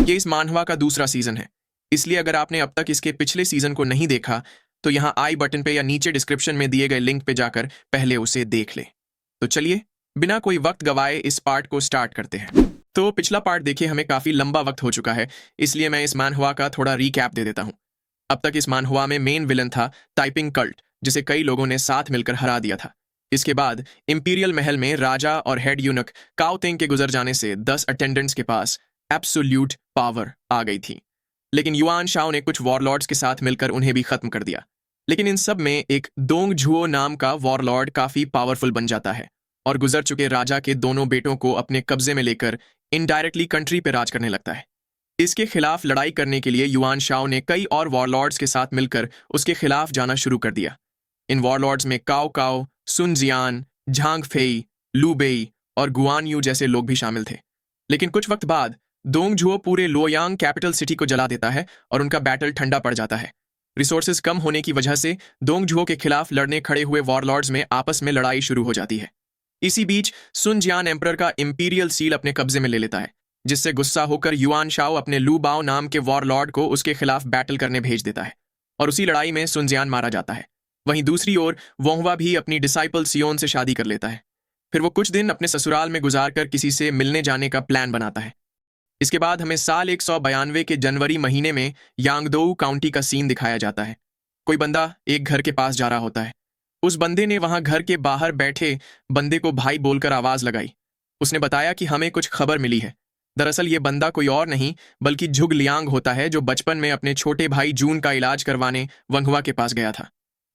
ये इस मानहवा का दूसरा सीजन है, इसलिए अगर आपने अब तक इसके पिछले सीजन को नहीं देखा तो यहाँ आई बटन पे या नीचे डिस्क्रिप्शन में दिए गए लिंक पे जाकर पहले उसे देख ले। तो चलिए बिना कोई वक्त गवाए इस पार्ट को स्टार्ट करते हैं। तो पिछला पार्ट देखिए हमें काफी लंबा वक्त हो चुका है, इसलिए मैं इस मानहवा का थोड़ा रीकैप दे देता हूँ। अब तक इस मानहवा में मेन विलन था टाइपिंग कल्ट, जिसे कई लोगों ने साथ मिलकर हरा दिया था। इसके बाद इंपीरियल महल में राजा और हेड यूनक काओ तेंग के गुजर जाने से 10 अटेंडेंट्स के पास एब्सोल्यूट पावर आ गई थी, लेकिन युआन शाओ ने कुछ वॉरलॉर्ड्स के साथ मिलकर उन्हें भी खत्म कर दिया। लेकिन इन सब में एक दोंग झुओ नाम का वॉरलॉर्ड काफी पावरफुल बन जाता है और गुजर चुके राजा के दोनों बेटों को अपने कब्जे में लेकर इनडायरेक्टली कंट्री पे राज करने लगता है। इसके खिलाफ लड़ाई करने के लिए युआन शाओ ने कई और वॉरलॉर्ड्स के साथ मिलकर उसके खिलाफ जाना शुरू कर दिया। इन वॉरलॉर्ड्स में काओ काओ, सुन जियान, झांग फेई, लू बेई और गुआन यू जैसे लोग भी शामिल थे। लेकिन कुछ वक्त बाद दोंग झुओ पूरे लोयांग कैपिटल सिटी को जला देता है और उनका बैटल ठंडा पड़ जाता है। रिसोर्सेज कम होने की वजह से दोंग झुओ के खिलाफ लड़ने खड़े हुए वॉरलॉर्ड्स में आपस में लड़ाई शुरू हो जाती है। इसी बीच सुन जियान एम्परर का इंपीरियल सील अपने कब्जे में ले लेता है, जिससे गुस्सा होकर युआन शाओ अपने लू बाओ नाम के वॉरलॉर्ड को उसके खिलाफ बैटल करने भेज देता है और उसी लड़ाई में सुन जियान मारा जाता है। वहीं दूसरी ओर वोंगवा भी अपनी डिसाइपल सियोन से शादी कर लेता है। फिर वो कुछ दिन अपने ससुराल में गुजारकर किसी से मिलने जाने का प्लान बनाता है। इसके बाद हमें साल 192 के जनवरी महीने में यांगदोउ काउंटी का सीन दिखाया जाता है। कोई बंदा एक घर के पास जा रहा होता है। उस बंदे ने वहां घर के बाहर बैठे बंदे को भाई बोलकर आवाज लगाई। उसने बताया कि हमें कुछ खबर मिली है। दरअसल ये बंदा कोई और नहीं बल्कि झुग लियांग होता है, जो बचपन में अपने छोटे भाई जून का इलाज करवाने वंगवा के पास गया था।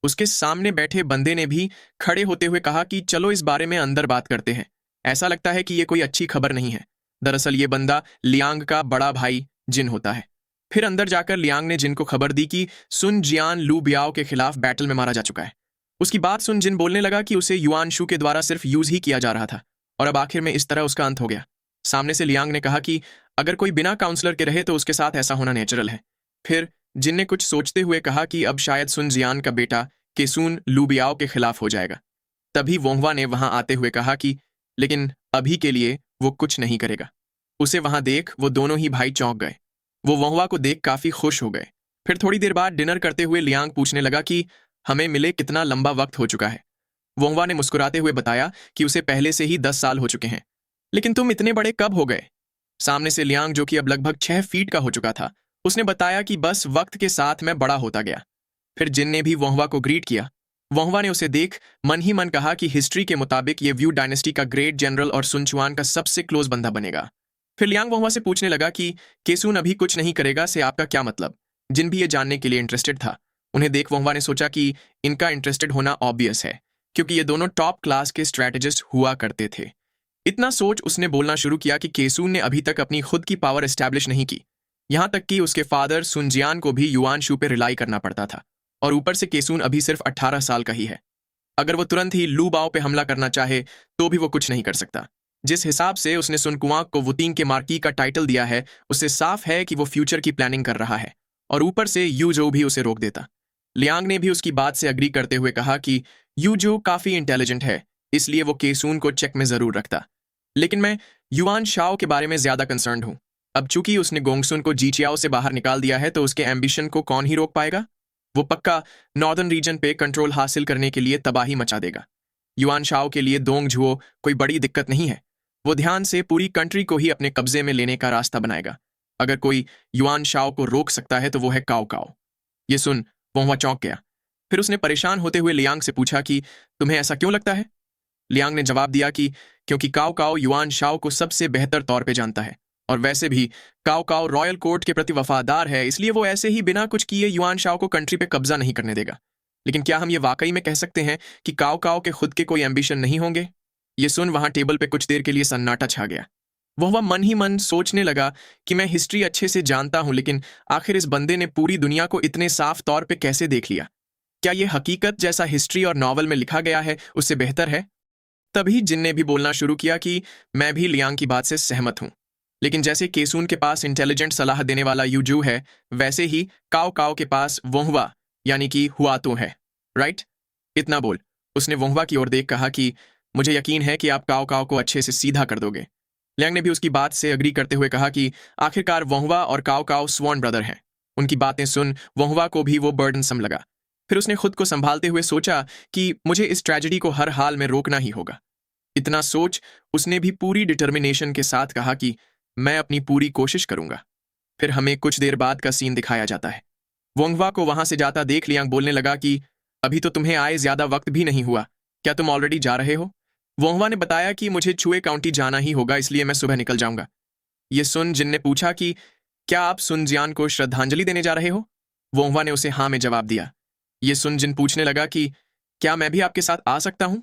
उसके सामने बैठे बंदे ने भी खड़े होते हुए कहा कि चलो इस बारे में अंदर बात करते हैं। ऐसा लगता है कि ये कोई अच्छी खबर नहीं है। दरअसल ये बंदा लियांग का बड़ा भाई जिन होता है। फिर अंदर जाकर लियांग ने जिन को खबर दी कि सुन जियान लू बियाओ के खिलाफ बैटल में मारा जा चुका है। उसकी बात सुन जिन बोलने लगा कि उसे युआन शू के द्वारा सिर्फ यूज ही किया जा रहा था और अब आखिर में इस तरह उसका अंत हो गया। सामने से लियांग ने कहा कि अगर कोई बिना काउंसलर के रहे तो उसके साथ ऐसा होना नेचुरल है। फिर जिन ने कुछ सोचते हुए कहा कि अब शायद सुन जियान का बेटा केसून लू बियाओ के खिलाफ हो जाएगा। तभी वोंगवा ने वहां आते हुए कहा कि लेकिन अभी के लिए वो कुछ नहीं करेगा। उसे वहां देख वो दोनों ही भाई चौंक गए। वो वोंगवा को देख काफी खुश हो गए। फिर थोड़ी देर बाद डिनर करते हुए लियांग पूछने लगा कि हमें मिले कितना लंबा वक्त हो चुका है। वोंगवा ने मुस्कुराते हुए बताया कि उसे पहले से ही 10 साल हो चुके हैं। लेकिन तुम इतने बड़े कब हो गए? सामने से लियांग, जो कि अब लगभग 6 फीट का हो चुका था, उसने बताया कि बस वक्त के साथ मैं बड़ा होता गया। फिर जिन ने भी वोंगवा को ग्रीट किया। वोंगवा ने उसे देख मन ही मन कहा कि हिस्ट्री के मुताबिक ये व्यू डायनेस्टी का ग्रेट जनरल और सुन चुआन का सबसे क्लोज बंदा बनेगा। फिर लियांग वोंगवा से पूछने लगा कि केसून अभी कुछ नहीं करेगा से आपका क्या मतलब? जिन भी ये जानने के लिए इंटरेस्टेड था। उन्हें देख वोंगवा ने सोचा कि इनका इंटरेस्टेड होना ऑब्वियस है, क्योंकि ये दोनों टॉप क्लास के स्ट्रैटेजिस्ट हुआ करते थे। इतना सोच उसने बोलना शुरू किया कि केसून ने अभी तक अपनी खुद की पावर एस्टैब्लिश नहीं की। यहां तक कि उसके फादर सुन जियान को भी युआन शू पे रिलाई करना पड़ता था और ऊपर से केसून अभी सिर्फ 18 साल का ही है। अगर वो तुरंत ही लू बाओ पे हमला करना चाहे तो भी वो कुछ नहीं कर सकता। जिस हिसाब से उसने सुन कुआंग को वुतिंग के मार्की का टाइटल दिया है, उससे साफ है कि वो फ्यूचर की प्लानिंग कर रहा है और ऊपर से यूजो भी उसे रोक देता। लियांग ने भी उसकी बात से अग्री करते हुए कहा कि यूजो काफी इंटेलिजेंट है, इसलिए वो केसून को चेक में जरूर रखता। लेकिन मैं युआन शाओ के बारे में ज्यादा कंसर्न्ड हूं। अब चूंकि उसने गोंगसुन को जीचियाओ से बाहर निकाल दिया है तो उसके एम्बिशन को कौन ही रोक पाएगा? वो पक्का नॉर्दर्न रीजन पे कंट्रोल हासिल करने के लिए तबाही मचा देगा। युआन शाओ के लिए दोंग झुओ कोई बड़ी दिक्कत नहीं है। वो ध्यान से पूरी कंट्री को ही अपने कब्जे में लेने का रास्ता बनाएगा। अगर कोई युआन शाओ को रोक सकता है तो वो है काओ काओ। ये सुन वोंगवा चौंक गया। फिर उसने परेशान होते हुए लियांग से पूछा कि तुम्हें ऐसा क्यों लगता है? लियांग ने जवाब दिया कि क्योंकि काओ काओ युआन शाओ को सबसे बेहतर तौर पे जानता है और वैसे भी काओ काओ रॉयल कोर्ट के प्रति वफादार है, इसलिए वो ऐसे ही बिना कुछ किए युआन शाओ को कंट्री पे कब्जा नहीं करने देगा। लेकिन क्या हम ये वाकई में कह सकते हैं कि काओ काओ के खुद के कोई एम्बिशन नहीं होंगे? ये सुन वहां टेबल पे कुछ देर के लिए सन्नाटा छा गया। वह मन ही मन सोचने लगा कि मैं हिस्ट्री अच्छे से जानता हूं, लेकिन आखिर इस बंदे ने पूरी दुनिया को इतने साफ तौर पे कैसे देख लिया? क्या ये हकीकत जैसा हिस्ट्री और नॉवल में लिखा गया है उससे बेहतर है? तभी जिन ने भी बोलना शुरू किया कि मैं भी लियांग की बात से सहमत हूं, लेकिन जैसे केसून के पास इंटेलिजेंट सलाह देने वाला यूजू है, वैसे ही काओ काओ के पास वोंगवा यानी कि हुआतो है, राइट? इतना बोल उसने वोंगवा की ओर देख कहा कि मुझे यकीन है कि आप काओ काओ को अच्छे से सीधा कर दोगे। लियांग ने भी उसकी बात से अग्री करते हुए कहा कि आखिरकार वोंगवा और काओ काओ स्वॉन ब्रदर हैं। उनकी बातें सुन वोंगवा को भी वो बर्डनसम लगा। फिर उसने खुद को संभालते हुए सोचा कि मुझे इस ट्रेजेडी को हर हाल में रोकना ही होगा। इतना सोच उसने भी पूरी डिटर्मिनेशन के साथ कहा कि मैं अपनी पूरी कोशिश करूंगा। फिर हमें कुछ देर बाद का सीन दिखाया जाता है। वोंगवा को वहां से जाता देख लियांग बोलने लगा कि अभी तो तुम्हें आए ज्यादा वक्त भी नहीं हुआ, क्या तुम ऑलरेडी जा रहे हो? वोंगवा ने बताया कि मुझे छुए काउंटी जाना ही होगा, इसलिए मैं सुबह निकल जाऊंगा। ये सुन जिन ने पूछा कि क्या आप सुन जियान को श्रद्धांजलि देने जा रहे हो? वोंगवा ने उसे हाँ में जवाब दिया। ये सुन जिन पूछने लगा कि क्या मैं भी आपके साथ आ सकता हूं?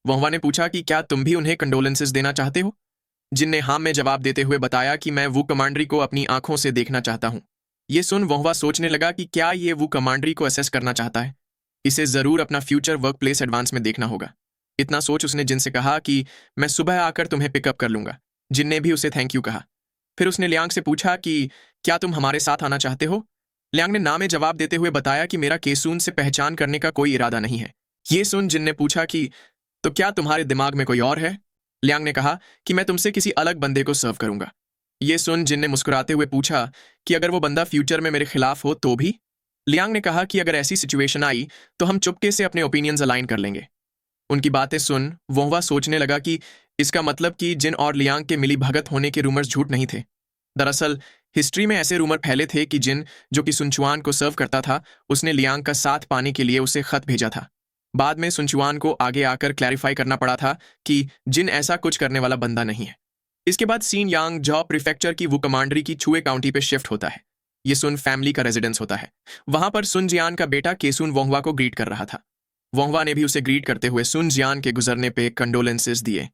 वोंगवा ने पूछा कि क्या तुम भी उन्हें कंडोलेंसेस देना चाहते हो? जिन ने हाँ में जवाब देते हुए बताया कि मैं वू कमांडरी को अपनी आंखों से देखना चाहता हूं। ये सुन वोंगवा सोचने लगा कि क्या ये वू कमांडरी को असेस करना चाहता है। इसे जरूर अपना फ्यूचर वर्क प्लेस एडवांस में देखना होगा। इतना सोच उसने जिन से कहा कि मैं सुबह आकर तुम्हें पिकअप कर लूंगा। जिन ने भी उसे थैंक यू कहा। फिर उसने लियांग से पूछा कि क्या तुम हमारे साथ आना चाहते हो? लियांग ने ना में जवाब देते हुए बताया कि मेरा केसून से पहचान करने का कोई इरादा नहीं है। ये सुन जिन ने पूछा कि तो क्या तुम्हारे दिमाग में कोई और है? लियांग ने कहा कि मैं तुमसे किसी अलग बंदे को सर्व करूंगा। ये सुन जिन ने मुस्कुराते हुए पूछा कि अगर वो बंदा फ्यूचर में मेरे खिलाफ हो तो भी? लियांग ने कहा कि अगर ऐसी सिचुएशन आई तो हम चुपके से अपने ओपिनियंस अलाइन कर लेंगे। उनकी बातें सुन वोंगवा सोचने लगा कि इसका मतलब कि जिन और लियांग के मिली भगत होने के रूमर्स झूठ नहीं थे। दरअसल हिस्ट्री में ऐसे रूमर फैले थे कि जिन जो कि सुनचुआन को सर्व करता था, उसने लियांग का साथ पाने के लिए उसे खत भेजा था। बाद में सुनचुआन को आगे आकर क्लैरिफाई करना पड़ा था कि जिन ऐसा कुछ करने वाला बंदा नहीं है। इसके बाद सीन यांग जॉ प्रीफेक्चर की वो कमांडरी की छुए काउंटी पे शिफ्ट होता है। ये सुन फैमिली का रेजिडेंस होता है। वहां पर सुन जियान का बेटा केसून वोंगवा को ग्रीट कर रहा था। वोंगवा ने भी उसे ग्रीट करते हुए सुन जियान के गुजरने पे कंडोलेंसेस दिए।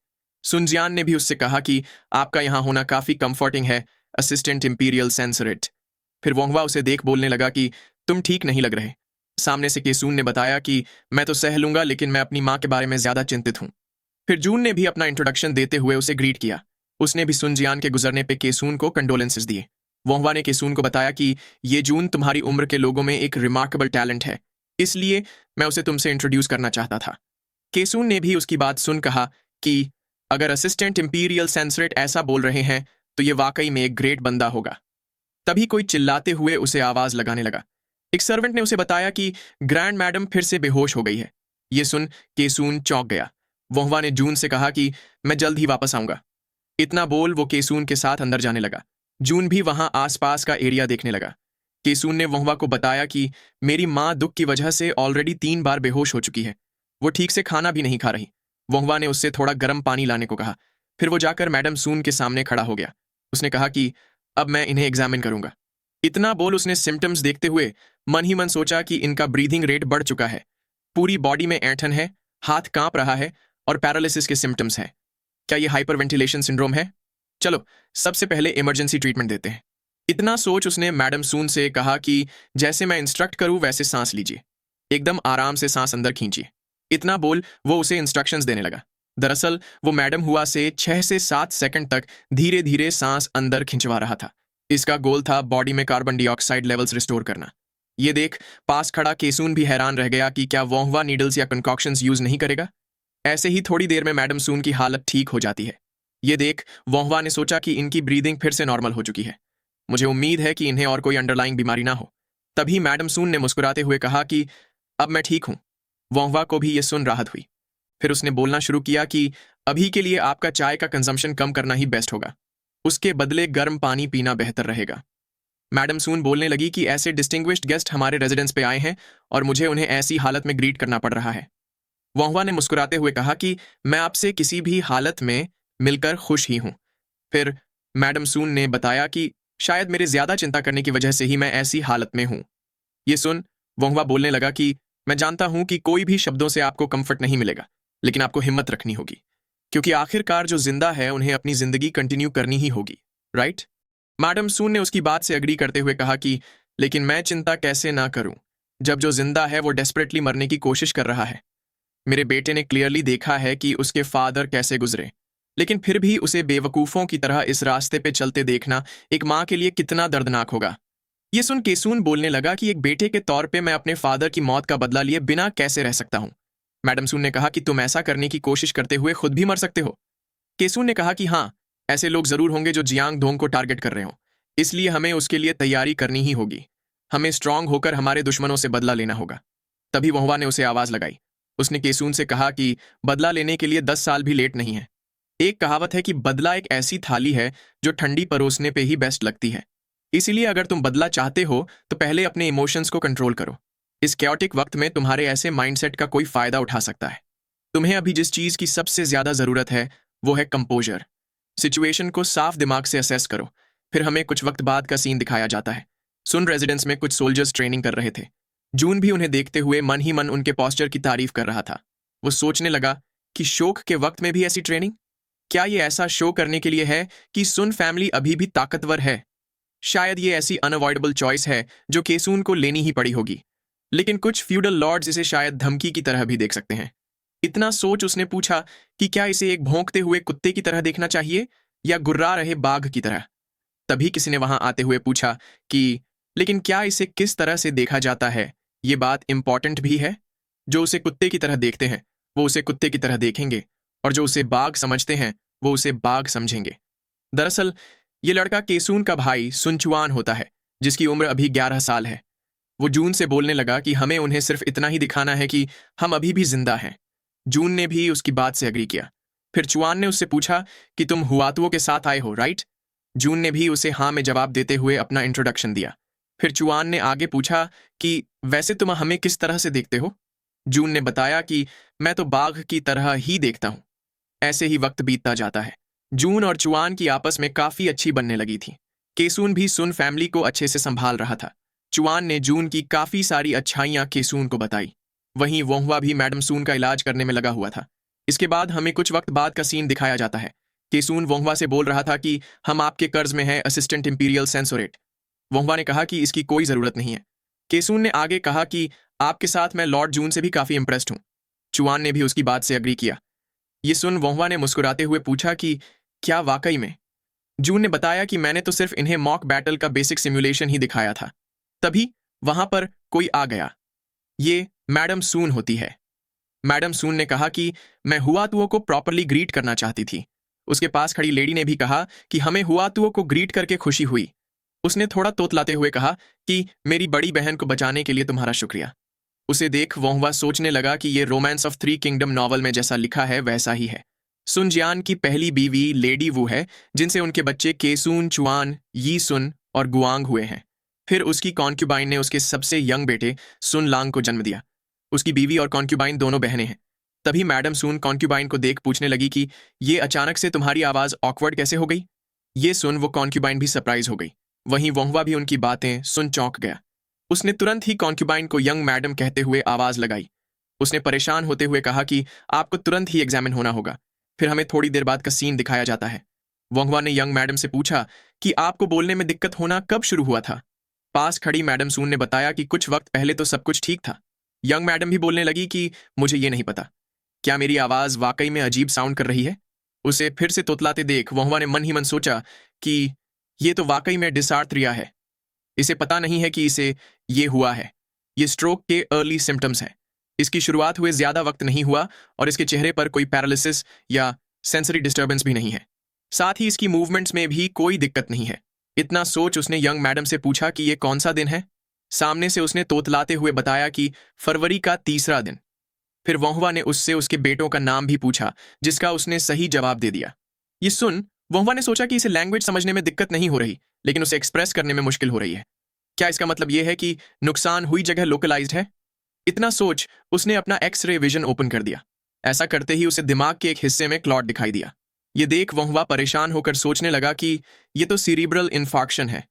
सुन जियान ने भी उससे कहा कि आपका यहां होना काफी कंफर्टिंग है, असिस्टेंट इंपीरियल सेंसरेट। फिर वोंगवा उसे देख बोलने लगा कि तुम ठीक नहीं लग रहे। सामने से केसून ने बताया कि मैं तो सह लूंगा, लेकिन मैं अपनी मां के बारे में ज्यादा चिंतित हूं। फिर जून ने भी अपना इंट्रोडक्शन देते हुए उसे ग्रीट किया। उसने भी सुन जियान के गुजरने पे केसून को कंडोलेंसेस दिए। वोंगवा ने केसून को बताया कि ये जून तुम्हारी उम्र के लोगों में एक रिमार्केबल टैलेंट है, इसलिए मैं उसे तुमसे इंट्रोड्यूस करना चाहता था। केसून ने भी उसकी बात सुन कहा कि अगर असिस्टेंट इंपीरियल सेंसरेट ऐसा बोल रहे हैं तो ये वाकई में एक ग्रेट बंदा होगा। तभी कोई चिल्लाते हुए उसे आवाज लगाने लगा। एक सर्वेंट ने उसे बताया कि ग्रैंड मैडम फिर से बेहोश हो गई है। ये सुन केसून चौंक गया। वोंगवा ने जून से कहा कि मैं जल्द ही वापस आऊंगा। इतना बोल वो केसून के साथ अंदर जाने लगा। जून भी वहां आसपास का एरिया देखने लगा। केसून ने वोंगवा को बताया कि मेरी मां दुख की वजह से ऑलरेडी 3 बार बेहोश हो चुकी है। वो ठीक से खाना भी नहीं खा रही। वोंगवा ने उससे थोड़ा गर्म पानी लाने को कहा। फिर वो जाकर मैडम सून के सामने खड़ा हो गया। उसने कहा कि अब मैं इन्हें एग्जामिन करूंगा। इतना बोल उसने सिम्टम्स देखते हुए मन ही मन सोचा कि इनका ब्रीदिंग रेट बढ़ चुका है, पूरी बॉडी में ऐंठन है, हाथ कांप रहा है और पैरालिसिस के सिम्टम्स हैं। क्या ये हाइपरवेंटिलेशन सिंड्रोम है? चलो सबसे पहले इमरजेंसी ट्रीटमेंट देते हैं। इतना सोच उसने मैडम सून से कहा कि जैसे मैं इंस्ट्रक्ट करूं वैसे सांस लीजिए, एकदम आराम से सांस अंदर खींचिए। इतना बोल वो उसे इंस्ट्रक्शंस देने लगा। दरअसल वो मैडम हुआ से 6 से 7 सेकंड तक धीरे धीरे सांस अंदर खिंचवा रहा था। इसका गोल था बॉडी में कार्बन डाइऑक्साइड लेवल्स रिस्टोर करना। ये देख पास खड़ा केसून भी हैरान रह गया कि क्या वोंगवा नीडल्स या कंकॉक्शंस यूज नहीं करेगा। ऐसे ही थोड़ी देर में मैडम सून की हालत ठीक हो जाती है। ये देख वोंगवा ने सोचा कि इनकी ब्रीदिंग फिर से नॉर्मल हो चुकी है। मुझे उम्मीद है कि इन्हें और कोई अंडरलाइंग बीमारी ना हो। तभी मैडम सून ने मुस्कुराते हुए कहा कि अब मैं ठीक हूं। वोंगवा को भी ये सुन राहत हुई। फिर उसने बोलना शुरू किया कि अभी के लिए आपका चाय का कंजम्पशन कम करना ही बेस्ट होगा, उसके बदले गर्म पानी पीना बेहतर रहेगा। मैडम सून बोलने लगी कि ऐसे डिस्टिंग्विश्ड गेस्ट हमारे रेजिडेंस पे आए हैं और मुझे उन्हें ऐसी हालत में ग्रीट करना पड़ रहा है। वोंगवा ने मुस्कुराते हुए कहा कि मैं आपसे किसी भी हालत में मिलकर खुश ही हूं। फिर मैडम सून ने बताया कि शायद मेरे ज्यादा चिंता करने की वजह से ही मैं ऐसी हालत में हूं। ये सुन वोंगवा बोलने लगा कि मैं जानता हूं कि कोई भी शब्दों से आपको कंफर्ट नहीं मिलेगा, लेकिन आपको हिम्मत रखनी होगी, क्योंकि आखिरकार जो जिंदा है उन्हें अपनी जिंदगी कंटिन्यू करनी ही होगी, राइट? मैडम सून ने उसकी बात से अग्री करते हुए कहा कि लेकिन मैं चिंता कैसे ना करूं जब जो जिंदा है वो डेस्परेटली मरने की कोशिश कर रहा है। मेरे बेटे ने क्लियरली देखा है कि उसके फादर कैसे गुजरे, लेकिन फिर भी उसे बेवकूफों की तरह इस रास्ते पे चलते देखना एक माँ के लिए कितना दर्दनाक होगा। ये सुन केसून बोलने लगा कि एक बेटे के तौर पे मैं अपने फादर की मौत का बदला लिए बिना कैसे रह सकता हूं। मैडम सून ने कहा कि तुम ऐसा करने की कोशिश करते हुए खुद भी मर सकते हो। केसून ने कहा कि हाँ, ऐसे लोग जरूर होंगे जो जियांग धोंग को टारगेट कर रहे हो, इसलिए हमें उसके लिए तैयारी करनी ही होगी। हमें स्ट्रांग होकर हमारे दुश्मनों से बदला लेना होगा। तभी वोंहवा ने उसे आवाज लगाई। उसने केसून से कहा कि बदला लेने के लिए 10 साल भी लेट नहीं है। एक कहावत है कि बदला एक ऐसी थाली है जो ठंडी परोसने पे ही बेस्ट लगती है। इसीलिए अगर तुम बदला चाहते हो तो पहले अपने इमोशंस को कंट्रोल करो। इस कैओटिक वक्त में तुम्हारे ऐसे माइंडसेट का कोई फायदा उठा सकता है। तुम्हें अभी जिस चीज की सबसे ज्यादा जरूरत है वो है कंपोजर। सिचुएशन को साफ दिमाग से असेस करो। फिर हमें कुछ वक्त बाद का सीन दिखाया जाता है। सुन रेजिडेंस में कुछ सोल्जर्स ट्रेनिंग कर रहे थे। जून भी उन्हें देखते हुए मन ही मन उनके पोस्चर की तारीफ कर रहा था। वो सोचने लगा कि शोक के वक्त में भी ऐसी ट्रेनिंग, क्या ये ऐसा शो करने के लिए है कि सुन फैमिली अभी भी ताकतवर है? शायद ये ऐसी अनअवॉइडेबल चॉइस है जो केसून को लेनी ही पड़ी होगी। लेकिन कुछ फ्यूडल लॉर्ड्स इसे शायद धमकी की तरह भी देख सकते हैं। इतना सोच उसने पूछा कि क्या इसे एक भौंकते हुए कुत्ते की तरह देखना चाहिए या गुर्रा रहे बाघ की तरह। तभी किसी ने वहां आते हुए पूछा कि लेकिन क्या इसे किस तरह से देखा जाता है? ये बात इंपॉर्टेंट भी है। जो उसे कुत्ते की तरह देखते हैं वो उसे कुत्ते की तरह देखेंगे, और जो उसे बाघ समझते हैं वो उसे बाघ समझेंगे। दरअसल ये लड़का केसून का भाई सुनचुआन होता है, जिसकी उम्र अभी 11 साल है। वो जून से बोलने लगा कि हमें उन्हें सिर्फ इतना ही दिखाना है कि हम अभी भी जिंदा हैं। जून ने भी उसकी बात से अग्री किया। फिर चुआन ने उससे पूछा कि तुम हुआतुओं के साथ आए हो, राइट? जून ने भी उसे हाँ में जवाब देते हुए अपना इंट्रोडक्शन दिया। फिर चुआन ने आगे पूछा कि वैसे तुम हमें किस तरह से देखते हो? जून ने बताया कि मैं तो बाघ की तरह ही देखता हूं। ऐसे ही वक्त बीतता जाता है। जून और चुआन की आपस में काफी अच्छी बनने लगी थी। केसून भी सुन फैमिली को अच्छे से संभाल रहा था। चुआन ने जून की काफी सारी अच्छाइयां केसून को बताई। वहीं वोंहवा भी मैडम सून का इलाज करने में लगा हुआ था। इसके बाद हमें कुछ वक्त बाद का सीन दिखाया जाता है। केसून वोंहवा से बोल रहा था कि हम आपके कर्ज में हैं असिस्टेंट इंपीरियल सेंसोरेट। वोंहवा ने कहा कि इसकी कोई जरूरत नहीं है। केसून ने आगे कहा कि आपके साथ मैं लॉर्ड जून से भी काफी इंप्रेस्ड हूं। चुआन ने भी उसकी बात से अग्री किया। ये सुन वोंहवा ने मुस्कुराते हुए पूछा कि क्या वाकई में? जून ने बताया कि मैंने तो सिर्फ इन्हें मॉक बैटल का बेसिक सिमुलेशन ही दिखाया था। तभी वहां पर कोई आ गया। ये मैडम सून होती है। मैडम सून ने कहा कि मैं हुआतुओं को प्रॉपरली ग्रीट करना चाहती थी। उसके पास खड़ी लेडी ने भी कहा कि हमें हुआतुओं को ग्रीट करके खुशी हुई। उसने थोड़ा तोतलाते हुए कहा कि मेरी बड़ी बहन को बचाने के लिए तुम्हारा शुक्रिया। उसे देख वोंहवा सोचने लगा कि ये रोमांस ऑफ 3 किंगडम नॉवल में जैसा लिखा है वैसा ही है। सुन जियान की पहली बीवी लेडी वू है, जिनसे उनके बच्चे केसून, चुआन, यी सुन और गुआंग हुए हैं। फिर उसकी कॉन्क्यूबाइन ने उसके सबसे यंग बेटे सुन लांग को जन्म दिया। उसकी बीवी और कॉन्क्यूबाइन दोनों बहनें हैं। तभी मैडम सून कॉन्क्यूबाइन को देख पूछने लगी कि ये अचानक से तुम्हारी आवाज ऑकवर्ड कैसे हो गई? ये सुन वो कॉन्क्यूबाइन भी सरप्राइज हो गई। वहीं वोंहवा भी उनकी बातें सुन चौंक गया। उसने तुरंत ही कॉन्क्यूबाइन को यंग मैडम कहते हुए आवाज लगाई। उसने परेशान होते हुए कहा कि आपको तुरंत ही एग्जामिन होना होगा। फिर हमें थोड़ी देर बाद का सीन दिखाया जाता है। वोंहवा ने यंग मैडम से पूछा कि आपको बोलने में दिक्कत होना कब शुरू हुआ था? पास खड़ी मैडम सून ने बताया कि कुछ वक्त पहले तो सब कुछ ठीक था। यंग मैडम भी बोलने लगी कि मुझे ये नहीं पता, क्या मेरी आवाज वाकई में अजीब साउंड कर रही है? उसे फिर से तोतलाते देख वोंहवा ने मन ही मन सोचा कि ये तो वाकई में डिसार्थ्रिया है। इसे पता नहीं है कि इसे ये हुआ है। ये स्ट्रोक के अर्ली सिम्टम्स हैं। इसकी शुरुआत हुए ज्यादा वक्त नहीं हुआ और इसके चेहरे पर कोई पैरालिसिस या सेंसरी डिस्टर्बेंस भी नहीं है। साथ ही इसकी मूवमेंट्स में भी कोई दिक्कत नहीं है। इतना सोच उसने यंग मैडम से पूछा कि ये कौन सा दिन है? सामने से उसने तोतलाते हुए बताया कि फरवरी का 3रा दिन। फिर वोंहवा ने उससे उसके बेटों का नाम भी पूछा, जिसका उसने सही जवाब दे दिया। ये सुन वोंहवा ने सोचा कि इसे लैंग्वेज समझने में दिक्कत नहीं हो रही, लेकिन उसे एक्सप्रेस करने में मुश्किल हो रही है। क्या इसका मतलब यह है कि नुकसान हुई जगह लोकलाइज्ड है? इतना सोच उसने अपना एक्स-रे विजन ओपन कर दिया। ऐसा करते ही उसे दिमाग के एक हिस्से में क्लॉट दिखाई दिया। ये देख वोंहवा परेशान होकर सोचने लगा कि ये तो सीरिब्रल इन्फार्क्शन है।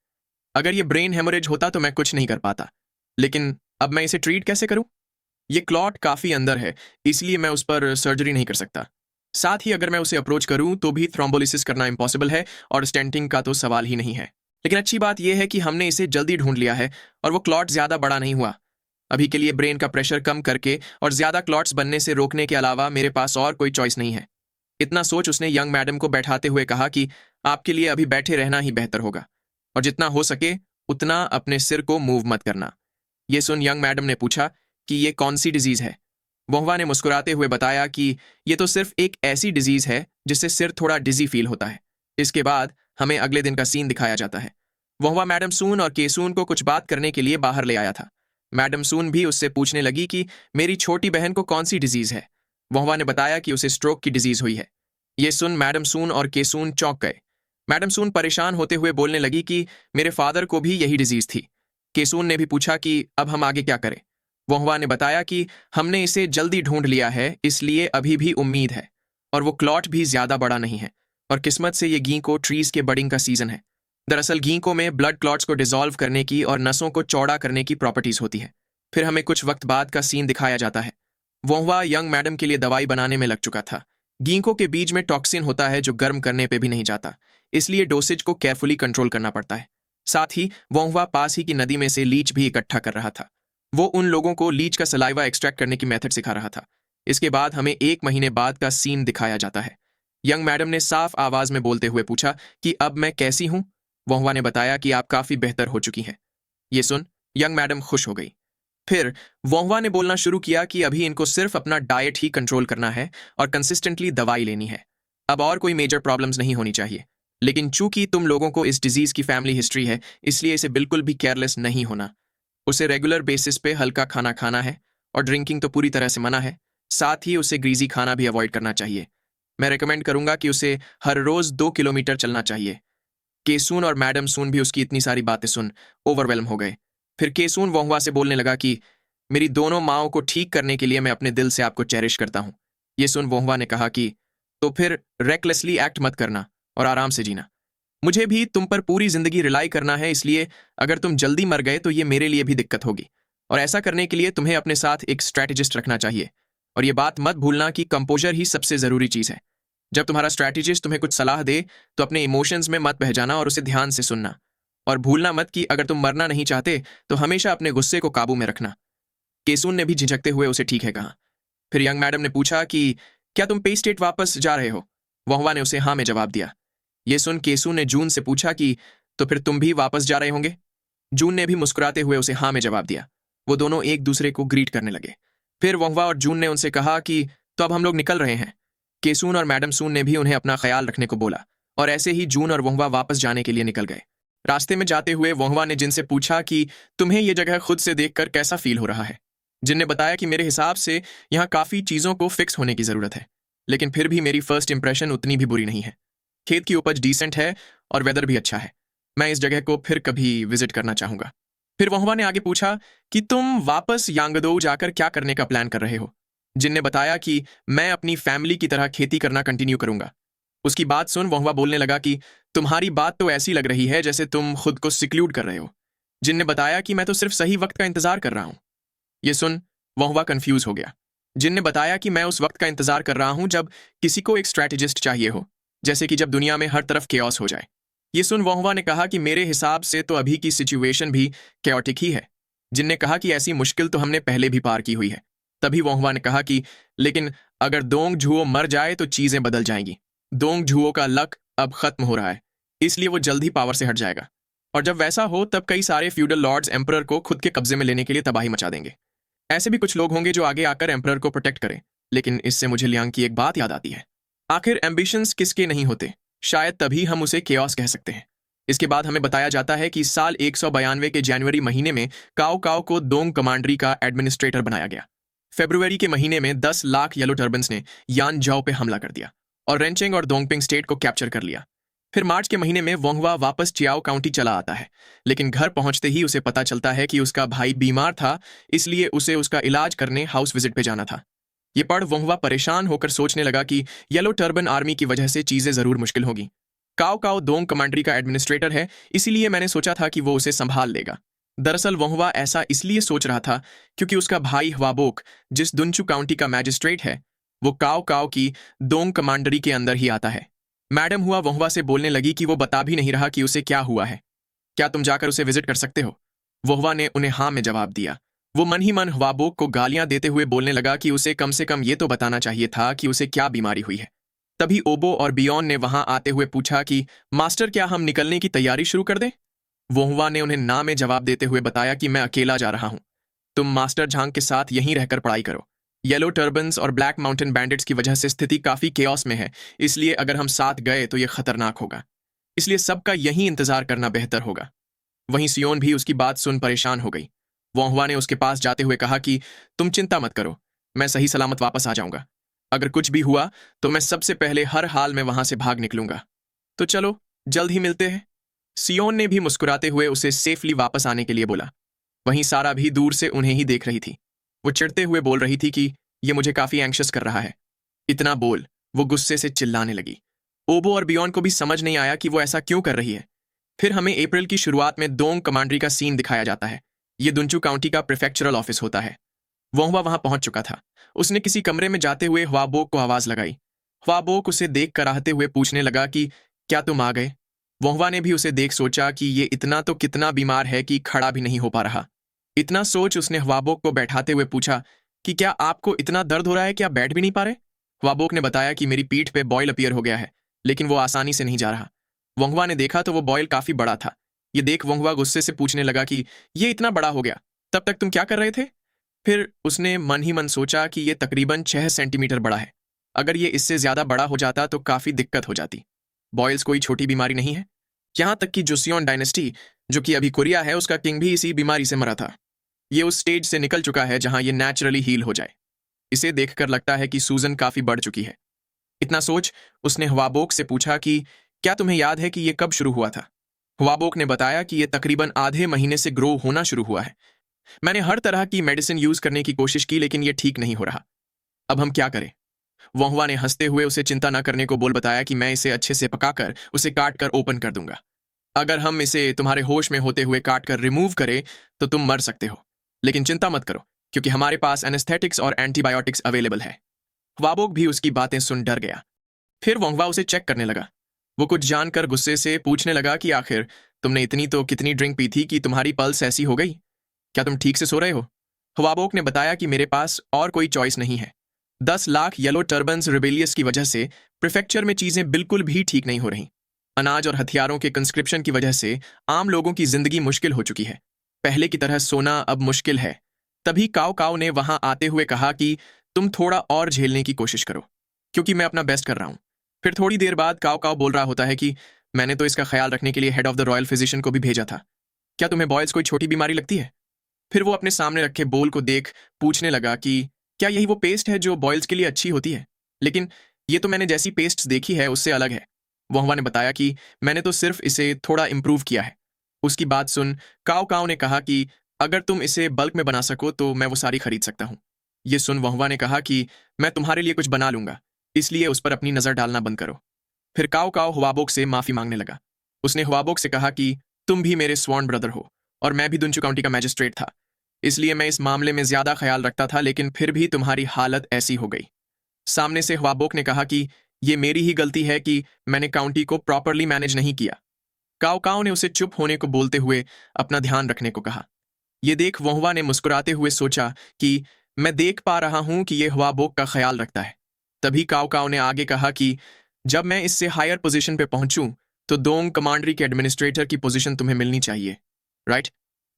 अगर ये ब्रेन हेमोरेज होता तो मैं कुछ नहीं कर पाता, लेकिन अब मैं इसे ट्रीट कैसे करूं? ये क्लॉट काफी अंदर है, इसलिए मैं उस पर सर्जरी नहीं कर सकता। साथ ही अगर मैं उसे अप्रोच करूं तो भी थ्रोम्बोलिसिस करना इम्पॉसिबल है और स्टेंटिंग का तो सवाल ही नहीं है। लेकिन अच्छी बात यह है कि हमने इसे जल्दी ढूंढ लिया है और वो क्लॉट ज्यादा बड़ा नहीं हुआ। अभी के लिए ब्रेन का प्रेशर कम करके और ज्यादा क्लॉट्स बनने से रोकने के अलावा मेरे पास और कोई चॉइस नहीं है। इतना सोच उसने यंग मैडम को बैठाते हुए कहा कि आपके लिए अभी बैठे रहना ही बेहतर होगा और जितना हो सके उतना अपने सिर को मूव मत करना। ये सुन यंग मैडम ने पूछा कि ये कौन सी डिजीज है? वोंहवा ने मुस्कुराते हुए बताया कि ये तो सिर्फ एक ऐसी डिजीज है जिससे सिर थोड़ा डिजी फील होता है। इसके बाद हमें अगले दिन का सीन दिखाया जाता है। वोंगवा मैडम सून और केसून को कुछ बात करने के लिए बाहर ले आया था। मैडम सून भी उससे पूछने लगी कि मेरी छोटी बहन को कौन सी डिजीज है। वोंगवा ने बताया कि उसे स्ट्रोक की डिजीज हुई है। ये सुन मैडम सून और केसून चौंक गए। मैडम सून परेशान होते हुए बोलने लगी कि मेरे फादर को भी यही डिजीज थी। केसून ने भी पूछा कि अब हम आगे क्या करें। वोंगवा ने बताया कि हमने इसे जल्दी ढूंढ लिया है, इसलिए अभी भी उम्मीद है, और वो क्लॉट भी ज्यादा बड़ा नहीं है, और किस्मत से ये गीको ट्रीज के बडिंग का सीजन है। दरअसल गीको में ब्लड क्लॉट्स को डिसॉल्व करने की और नसों को चौड़ा करने की प्रॉपर्टीज होती है। फिर हमें कुछ वक्त बाद का सीन दिखाया जाता है। वोंगवा यंग मैडम के लिए दवाई बनाने में लग चुका था। गीको के बीज में टॉक्सिन होता है जो गर्म करने पे भी नहीं जाता, इसलिए डोसेज को केयरफुली कंट्रोल करना पड़ता है। साथ ही वोंगवा पास ही की नदी में से लीच भी इकट्ठा कर रहा था। वो उन लोगों को लीच का सलाइवा एक्सट्रैक्ट करने की मेथड सिखा रहा था। इसके बाद हमें 1 महीने बाद का सीन दिखाया जाता है। यंग मैडम ने साफ आवाज में बोलते हुए पूछा कि अब मैं कैसी हूं। वोंगवा ने बताया कि आप काफी बेहतर हो चुकी हैं। ये सुन यंग मैडम खुश हो गई। फिर वोंगवा ने बोलना शुरू किया कि अभी इनको सिर्फ अपना डाइट ही कंट्रोल करना है और कंसिस्टेंटली दवाई लेनी है। अब और कोई मेजर प्रॉब्लम्स नहीं होनी चाहिए, लेकिन चूंकि तुम लोगों को इस डिजीज की फैमिली हिस्ट्री है, इसलिए इसे बिल्कुल भी केयरलेस नहीं होना। उसे रेगुलर बेसिस पे हल्का खाना खाना है, और ड्रिंकिंग तो पूरी तरह से मना है। साथ ही उसे ग्रीजी खाना भी अवॉइड करना चाहिए। मैं रिकमेंड करूंगा कि उसे हर रोज 2 किलोमीटर चलना चाहिए। केसून और मैडम सून भी उसकी इतनी सारी बातें सुन ओवरवेलम हो गए। फिर केसून वोंगवा से बोलने लगा कि मेरी दोनों माओं को ठीक करने के लिए मैं अपने दिल से आपको चेरिश करता हूं। ये सुन वोंगवा ने कहा कि तो फिर रेकलेसली एक्ट मत करना और आराम से जीना। मुझे भी तुम पर पूरी जिंदगी रिलाई करना है, इसलिए अगर तुम जल्दी मर गए तो ये मेरे लिए भी दिक्कत होगी, और ऐसा करने के लिए तुम्हें अपने साथ एक स्ट्रैटेजिस्ट रखना चाहिए। और ये बात मत भूलना कि कंपोजर ही सबसे जरूरी चीज है। जब तुम्हारा स्ट्रैटेजिस्ट तुम्हें कुछ सलाह दे तो अपने इमोशंस में मत बह जाना और उसे ध्यान से सुनना। और भूलना मत कि अगर तुम मरना नहीं चाहते तो हमेशा अपने गुस्से को काबू में रखना। केसून ने भी झिझकते हुए उसे ठीक है कहा। फिर यंग मैडम ने पूछा कि क्या तुम पे स्टेट वापस जा रहे हो। वोंगवा ने उसे हाँ में जवाब दिया। ये सुन केसून ने जून से पूछा कि तो फिर तुम भी वापस जा रहे होंगे। जून ने भी मुस्कुराते हुए उसे हाँ में जवाब दिया। वो दोनों एक दूसरे को ग्रीट करने लगे। फिर वोंगवा और जून ने उनसे कहा कि तो अब हम लोग निकल रहे हैं। केसून और मैडम सून ने भी उन्हें अपना ख्याल रखने को बोला, और ऐसे ही जून और वोंगवा वापस जाने के लिए निकल गए। रास्ते में जाते हुए वोंगवा ने जिनसे पूछा कि तुम्हें यह जगह खुद से देखकर कैसा फील हो रहा है। जिन ने बताया कि मेरे हिसाब से यहाँ काफी चीजों को फिक्स होने की जरूरत है, लेकिन फिर भी मेरी फर्स्ट इंप्रेशन उतनी भी बुरी नहीं है। खेत की उपज डिसेंट है और वेदर भी अच्छा है। मैं इस जगह को फिर कभी विजिट करना चाहूंगा। फिर वोंगवा ने आगे पूछा कि तुम वापस यांगदो जाकर क्या करने का प्लान कर रहे हो। जिन ने बताया कि मैं अपनी फैमिली की तरह खेती करना कंटिन्यू करूंगा। उसकी बात सुन वोंगवा बोलने लगा कि तुम्हारी बात तो ऐसी लग रही है जैसे तुम खुद को सिक्लूड कर रहे हो। जिन ने बताया कि मैं तो सिर्फ सही वक्त का इंतजार कर रहा हूं। ये सुन वोंगवा कंफ्यूज हो गया। जिन ने बताया कि मैं उस वक्त का इंतजार कर रहा हूं जब किसी को एक स्ट्रैटेजिस्ट चाहिए हो, जैसे कि जब दुनिया में हर तरफ केओस हो जाए। ये सुन वोंगवा ने कहा कि मेरे हिसाब से तो अभी की सिचुएशन भी कैओटिक ही है। जिन ने कहा कि ऐसी मुश्किल तो हमने पहले भी पार की हुई है। तभी वोंगवा ने कहा कि लेकिन अगर दोंग झुओ मर जाए तो चीजें बदल जाएंगी। दोंग झुओ का लक अब खत्म हो रहा है, इसलिए वो जल्द ही पावर से हट जाएगा, और जब वैसा हो तब कई सारे फ्यूडल लॉर्ड्स एम्परर को खुद के कब्जे में लेने के लिए तबाही मचा देंगे। ऐसे भी कुछ लोग होंगे जो आगे आकर एम्परर को प्रोटेक्ट करें। लेकिन इससे मुझे लियांग की एक बात याद आती है, आखिर एम्बिशंस किसके नहीं होते, शायद तभी हम उसे केओस कह सकते हैं। इसके बाद हमें बताया जाता है कि साल 192 के जनवरी महीने में काओ काओ को दोंग कमांडरी का एडमिनिस्ट्रेटर बनाया गया। फरवरी के महीने में 10 लाख येलो टर्बन्स ने यान जाओ पे हमला कर दिया और रेंचेंग और दोंगपिंग स्टेट को कैप्चर कर लिया। फिर मार्च के महीने में वोंगवा वापस चियाओ काउंटी चला आता है, लेकिन घर पहुंचते ही उसे पता चलता है कि उसका भाई बीमार था, इसलिए उसे उसका इलाज करने हाउस विजिट पे जाना था। ये पढ़ वोंगवा परेशान होकर सोचने लगा कि येलो टर्बन आर्मी की वजह से चीजें जरूर मुश्किल होगी। काओ काओ दोंग कमांडरी का एडमिनिस्ट्रेटर है, इसीलिए मैंने सोचा था कि वो उसे संभाल लेगा। दरअसल वोंगवा ऐसा इसलिए सोच रहा था क्योंकि उसका भाई हवाबोक, जिस दुनचू काउंटी का मैजिस्ट्रेट है, वो काओ काओ की दोंग कमांडरी के अंदर ही आता है। मैडम हुआ वोंगवा से बोलने लगी कि वो बता भी नहीं रहा कि उसे क्या हुआ है। क्या तुम जाकर उसे विजिट कर सकते हो। वोंगवा ने उन्हें हाँ में जवाब दिया। वो मन ही मन हवाबोक को गालियां देते हुए बोलने लगा कि उसे कम से कम ये तो बताना चाहिए था कि उसे क्या बीमारी हुई है। तभी ओबो और बियॉन ने वहां आते हुए पूछा कि मास्टर, क्या हम निकलने की तैयारी शुरू कर दें। वोंगवा ने उन्हें ना में जवाब देते हुए बताया कि मैं अकेला जा रहा हूं, तुम मास्टर झांग के साथ यहीं रहकर पढ़ाई करो। येलो टर्बन्स और ब्लैक माउंटेन बैंडिट्स की वजह से स्थिति काफी केओस में है, इसलिए अगर हम साथ गए तो ये खतरनाक होगा। इसलिए सबका यही इंतजार करना बेहतर होगा। वहीं सियोन भी उसकी बात सुन परेशान हो गई। वोंगवा ने उसके पास जाते हुए कहा कि तुम चिंता मत करो, मैं सही सलामत वापस आ जाऊंगा। अगर कुछ भी हुआ तो मैं सबसे पहले हर हाल में वहां से भाग निकलूंगा। तो चलो, जल्द ही मिलते हैं। सियोन ने भी मुस्कुराते हुए उसे सेफली वापस आने के लिए बोला। वहीं सारा भी दूर से उन्हें ही देख रही थी। वो चिढ़ते हुए बोल रही थी कि ये मुझे काफी एंग्शियस कर रहा है। इतना बोल वो गुस्से से चिल्लाने लगी। ओबो और बियॉन को भी समझ नहीं आया कि वो ऐसा क्यों कर रही है। फिर हमें अप्रैल की शुरुआत में दोंग कमांड्री का सीन दिखाया जाता है। ये दुनचू काउंटी का प्रिफेक्चरल ऑफिस होता है। वोंगवा वहां पहुंच चुका था। उसने किसी कमरे में जाते हुए ह्वाबोक को आवाज लगाई। ह्वाबोक उसे देख कर आहते हुए पूछने लगा कि क्या तुम आ गए। वोंगवा ने भी उसे देख सोचा कि ये इतना तो कितना बीमार है कि खड़ा भी नहीं हो पा रहा। इतना सोच उसने ह्वाबोक को बैठाते हुए पूछा कि क्या आपको इतना दर्द हो रहा है कि आप बैठ भी नहीं पा रहे। ह्वाबोक ने बताया कि मेरी पीठ पे बॉयल अपीयर हो गया है, लेकिन वो आसानी से नहीं जा रहा। वोंगवा ने देखा तो वो बॉयल काफी बड़ा था। ये देख वोंगवा गुस्से से पूछने लगा कि ये इतना बड़ा हो गया, तब तक तुम क्या कर रहे थे। फिर उसने मन ही मन सोचा कि ये तकरीबन 6 सेंटीमीटर बड़ा है। अगर ये इससे ज्यादा बड़ा हो जाता तो काफी दिक्कत हो जाती। बॉयल्स कोई छोटी बीमारी नहीं है। यहां तक कि जोसियोन डायनेस्टी, जो कि अभी कोरिया है, उसका किंग भी इसी बीमारी से मरा था। ये उस स्टेज से निकल चुका है जहां ये नेचुरली हील हो जाए। इसे देखकर लगता है कि सूजन काफी बढ़ चुकी है। इतना सोच उसने ह्वाबोक से पूछा कि क्या तुम्हें याद है कि ये कब शुरू हुआ था। ह्वाबोक ने बताया कि ये तकरीबन आधे महीने से ग्रो होना शुरू हुआ है। मैंने हर तरह की मेडिसिन यूज करने की कोशिश की, लेकिन ये ठीक नहीं हो रहा। अब हम क्या करें। वोंगवा ने हंसते हुए उसे चिंता न करने को बोल बताया कि मैं इसे अच्छे से पकाकर उसे काट कर ओपन कर दूंगा। अगर हम इसे तुम्हारे होश में होते हुए काट कर रिमूव करें तो तुम मर सकते हो, लेकिन चिंता मत करो क्योंकि हमारे पास एनेस्थेटिक्स और एंटीबायोटिक्स अवेलेबल है। ह्वाबोक भी उसकी बातें सुन डर गया। फिर वोंगवा उसे चेक करने लगा। वो कुछ जानकर गुस्से से पूछने लगा कि आखिर तुमने इतनी तो कितनी ड्रिंक पी थी कि तुम्हारी पल्स ऐसी हो गई। क्या तुम ठीक से सो रहे हो। ह्वाबोक ने बताया कि मेरे पास और कोई चॉइस नहीं है। 10 लाख येलो टर्बन्स रिबेलियस की वजह से प्रिफेक्चर में चीजें बिल्कुल भी ठीक नहीं हो रही। अनाज और हथियारों के कंस्क्रिप्शन की वजह से आम लोगों की जिंदगी मुश्किल हो चुकी है। पहले की तरह सोना अब मुश्किल है। तभी काव काव ने वहां आते हुए कहा कि तुम थोड़ा और झेलने की कोशिश करो, क्योंकि मैं अपना बेस्ट कर रहा हूं। फिर थोड़ी देर बाद काव काव बोल रहा होता है कि मैंने तो इसका ख्याल रखने के लिए head of the royal physician को भी भेजा था। क्या तुम्हें बॉयल्स कोई छोटी बीमारी लगती है। फिर वो अपने सामने रखे बोल को देख पूछने लगा कि क्या यही वो पेस्ट है जो बॉयल्स के लिए अच्छी होती है। लेकिन ये तो मैंने जैसी पेस्ट देखी है उससे अलग है। वोंगवा ने बताया कि मैंने तो सिर्फ इसे थोड़ा इंप्रूव किया है। उसकी बात सुन काव काव ने कहा कि अगर तुम इसे बल्क में बना सको तो मैं वो सारी खरीद सकता हूं। ये सुन वोंगवा ने कहा कि मैं तुम्हारे लिए कुछ बना लूंगा, इसलिए उस पर अपनी नजर डालना बंद करो। फिर काव काव ह्वाबोक से माफी मांगने लगा। उसने ह्वाबोक से कहा कि तुम भी मेरे स्वॉर्न ब्रदर हो और मैं भी दुनचू काउंटी का मैजिस्ट्रेट था, इसलिए मैं इस मामले में ज्यादा ख्याल रखता था, लेकिन फिर भी तुम्हारी हालत ऐसी हो गई। सामने से ह्वाबोक ने कहा कि ये मेरी ही गलती है कि मैंने काउंटी को प्रॉपरली मैनेज नहीं किया। काव काव ने उसे चुप होने को बोलते हुए अपना ध्यान रखने को कहा। ये देख वोंगवा ने मुस्कुराते हुए सोचा कि मैं देख पा रहा हूं कि यह ह्वाबोक का ख्याल रखता है। तभी काव काव ने आगे कहा कि जब मैं इससे हायर पोजीशन पे पहुंचूं तो दोंग कमांडरी के एडमिनिस्ट्रेटर की पोजीशन तुम्हें मिलनी चाहिए, राइट।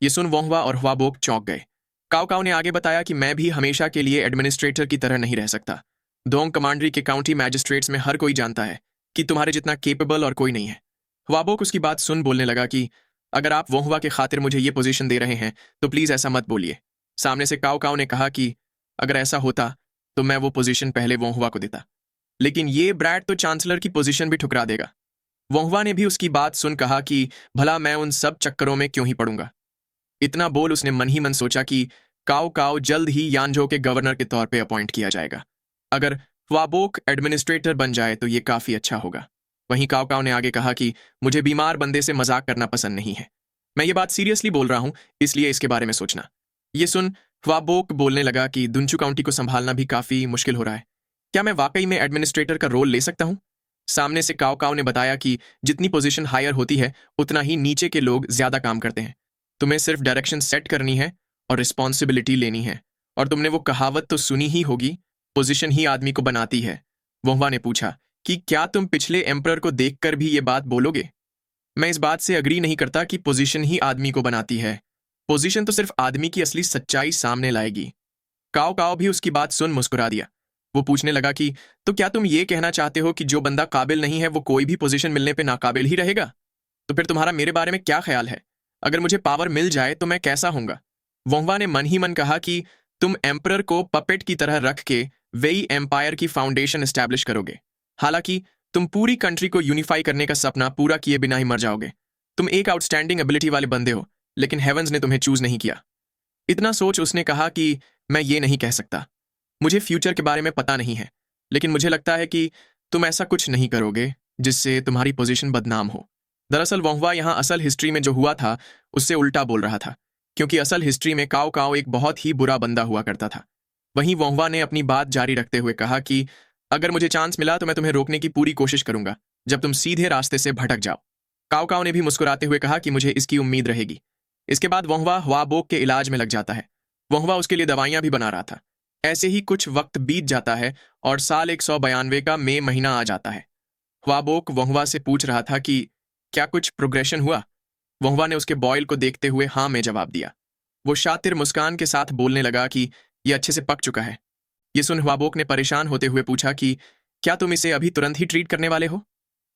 ये सुन वोंगवा और ह्वाबोक चौंक गए। काव काव ने आगे बताया कि मैं भी हमेशा के लिए एडमिनिस्ट्रेटर की तरह नहीं रह सकता। दोंग कमांडरी के काउंटी मैजिस्ट्रेट्स में हर कोई जानता है कि तुम्हारे जितना केपेबल और कोई नहीं है। ह्वाबोक उसकी बात सुन बोलने लगा कि अगर आप वोंगवा के खातिर मुझे ये पोजीशन दे रहे हैं तो प्लीज ऐसा मत बोलिए। सामने से काव काव ने कहा कि अगर ऐसा होता तो मैं वो पोजीशन पहले वोंगवा को देता, लेकिन ये ब्रैड तो चांसलर की पोजीशन भी ठुकरा देगा। वोंगवा ने भी उसकी बात सुन कहा कि भला मैं उन सब चक्करों में क्यों ही पड़ूंगा। इतना बोल उसने मन ही मन सोचा कि काव काव जल्द ही यानजो के गवर्नर के तौर पे अपॉइंट किया जाएगा। अगर ह्वाबोक एडमिनिस्ट्रेटर बन जाए तो ये काफी अच्छा होगा। वहीं काव काव ने आगे कहा कि मुझे बीमार बंदे से मजाक करना पसंद नहीं है। मैं ये बात सीरियसली बोल रहा हूं, इसलिए इसके बारे में सोचना। ये सुन ह्वाबोक बोलने लगा कि दुनचू काउंटी को संभालना भी काफी मुश्किल हो रहा है। क्या मैं वाकई में एडमिनिस्ट्रेटर का रोल ले सकता हूं। सामने से काव काव ने बताया कि जितनी पोजीशन हायर होती है उतना ही नीचे के लोग ज्यादा काम करते हैं। तुम्हें सिर्फ डायरेक्शन सेट करनी है और रिस्पॉन्सिबिलिटी लेनी है। और तुमने वो कहावत तो सुनी ही होगी, पोजीशन ही आदमी को बनाती है। वोंगवा ने पूछा कि क्या तुम पिछले एम्परर को देखकर भी ये बात बोलोगे। मैं इस बात से अग्री नहीं करता कि पोजीशन ही आदमी को बनाती है। पोजीशन तो सिर्फ आदमी की असली सच्चाई सामने लाएगी। काओ काओ भी उसकी बात सुन मुस्कुरा दिया। वो पूछने लगा कि तो क्या तुम ये कहना चाहते हो कि जो बंदा काबिल नहीं है वो कोई भी पोजीशन मिलने पे नाकाबिल ही रहेगा? तो फिर तुम्हारा मेरे बारे में क्या ख्याल है? अगर मुझे पावर मिल जाए तो मैं कैसा होऊंगा? वोंगवा ने मन ही मन कहा कि तुम एम्परर को पपेट की तरह रख के वेई एम्पायर की फाउंडेशन एस्टैब्लिश करोगे। हालांकि तुम पूरी कंट्री को यूनिफाई करने का सपना पूरा किए बिना ही मर जाओगे। तुम एक आउटस्टैंडिंग एबिलिटी वाले बंदे हो, लेकिन हेवंस ने तुम्हें चूज नहीं किया। इतना सोच उसने कहा कि मैं ये नहीं कह सकता। मुझे फ्यूचर के बारे में पता नहीं है, लेकिन मुझे लगता है कि तुम ऐसा कुछ नहीं करोगे जिससे तुम्हारी पोजीशन बदनाम हो। दरअसल वोंगवा यहाँ असल हिस्ट्री में जो हुआ था उससे उल्टा बोल रहा था, क्योंकि असल हिस्ट्री में काओ काओ एक बहुत ही बुरा बंदा हुआ करता था। वहीं वोंगवा ने अपनी बात जारी रखते हुए कहा कि अगर मुझे चांस मिला तो मैं तुम्हें रोकने की पूरी कोशिश करूंगा जब तुम सीधे रास्ते से भटक जाओ। काओ काओ ने भी मुस्कुराते हुए कहा कि मुझे इसकी उम्मीद रहेगी। इसके बाद वोंगवा हुआबोक के इलाज में लग जाता है। वोंगवा उसके लिए दवाइयां भी बना रहा था। ऐसे ही कुछ वक्त बीत जाता है और साल 192 का मई महीना आ जाता है। हुआबोक वोंगवा से पूछ रहा था कि क्या कुछ प्रोग्रेशन हुआ? वोंगवा ने उसके बॉयल को देखते हुए हाँ में जवाब दिया। वो शातिर मुस्कान के साथ बोलने लगा कि यह अच्छे से पक चुका है। ये सुन हुआबोक ने परेशान होते हुए पूछा कि क्या तुम इसे अभी तुरंत ही ट्रीट करने वाले हो?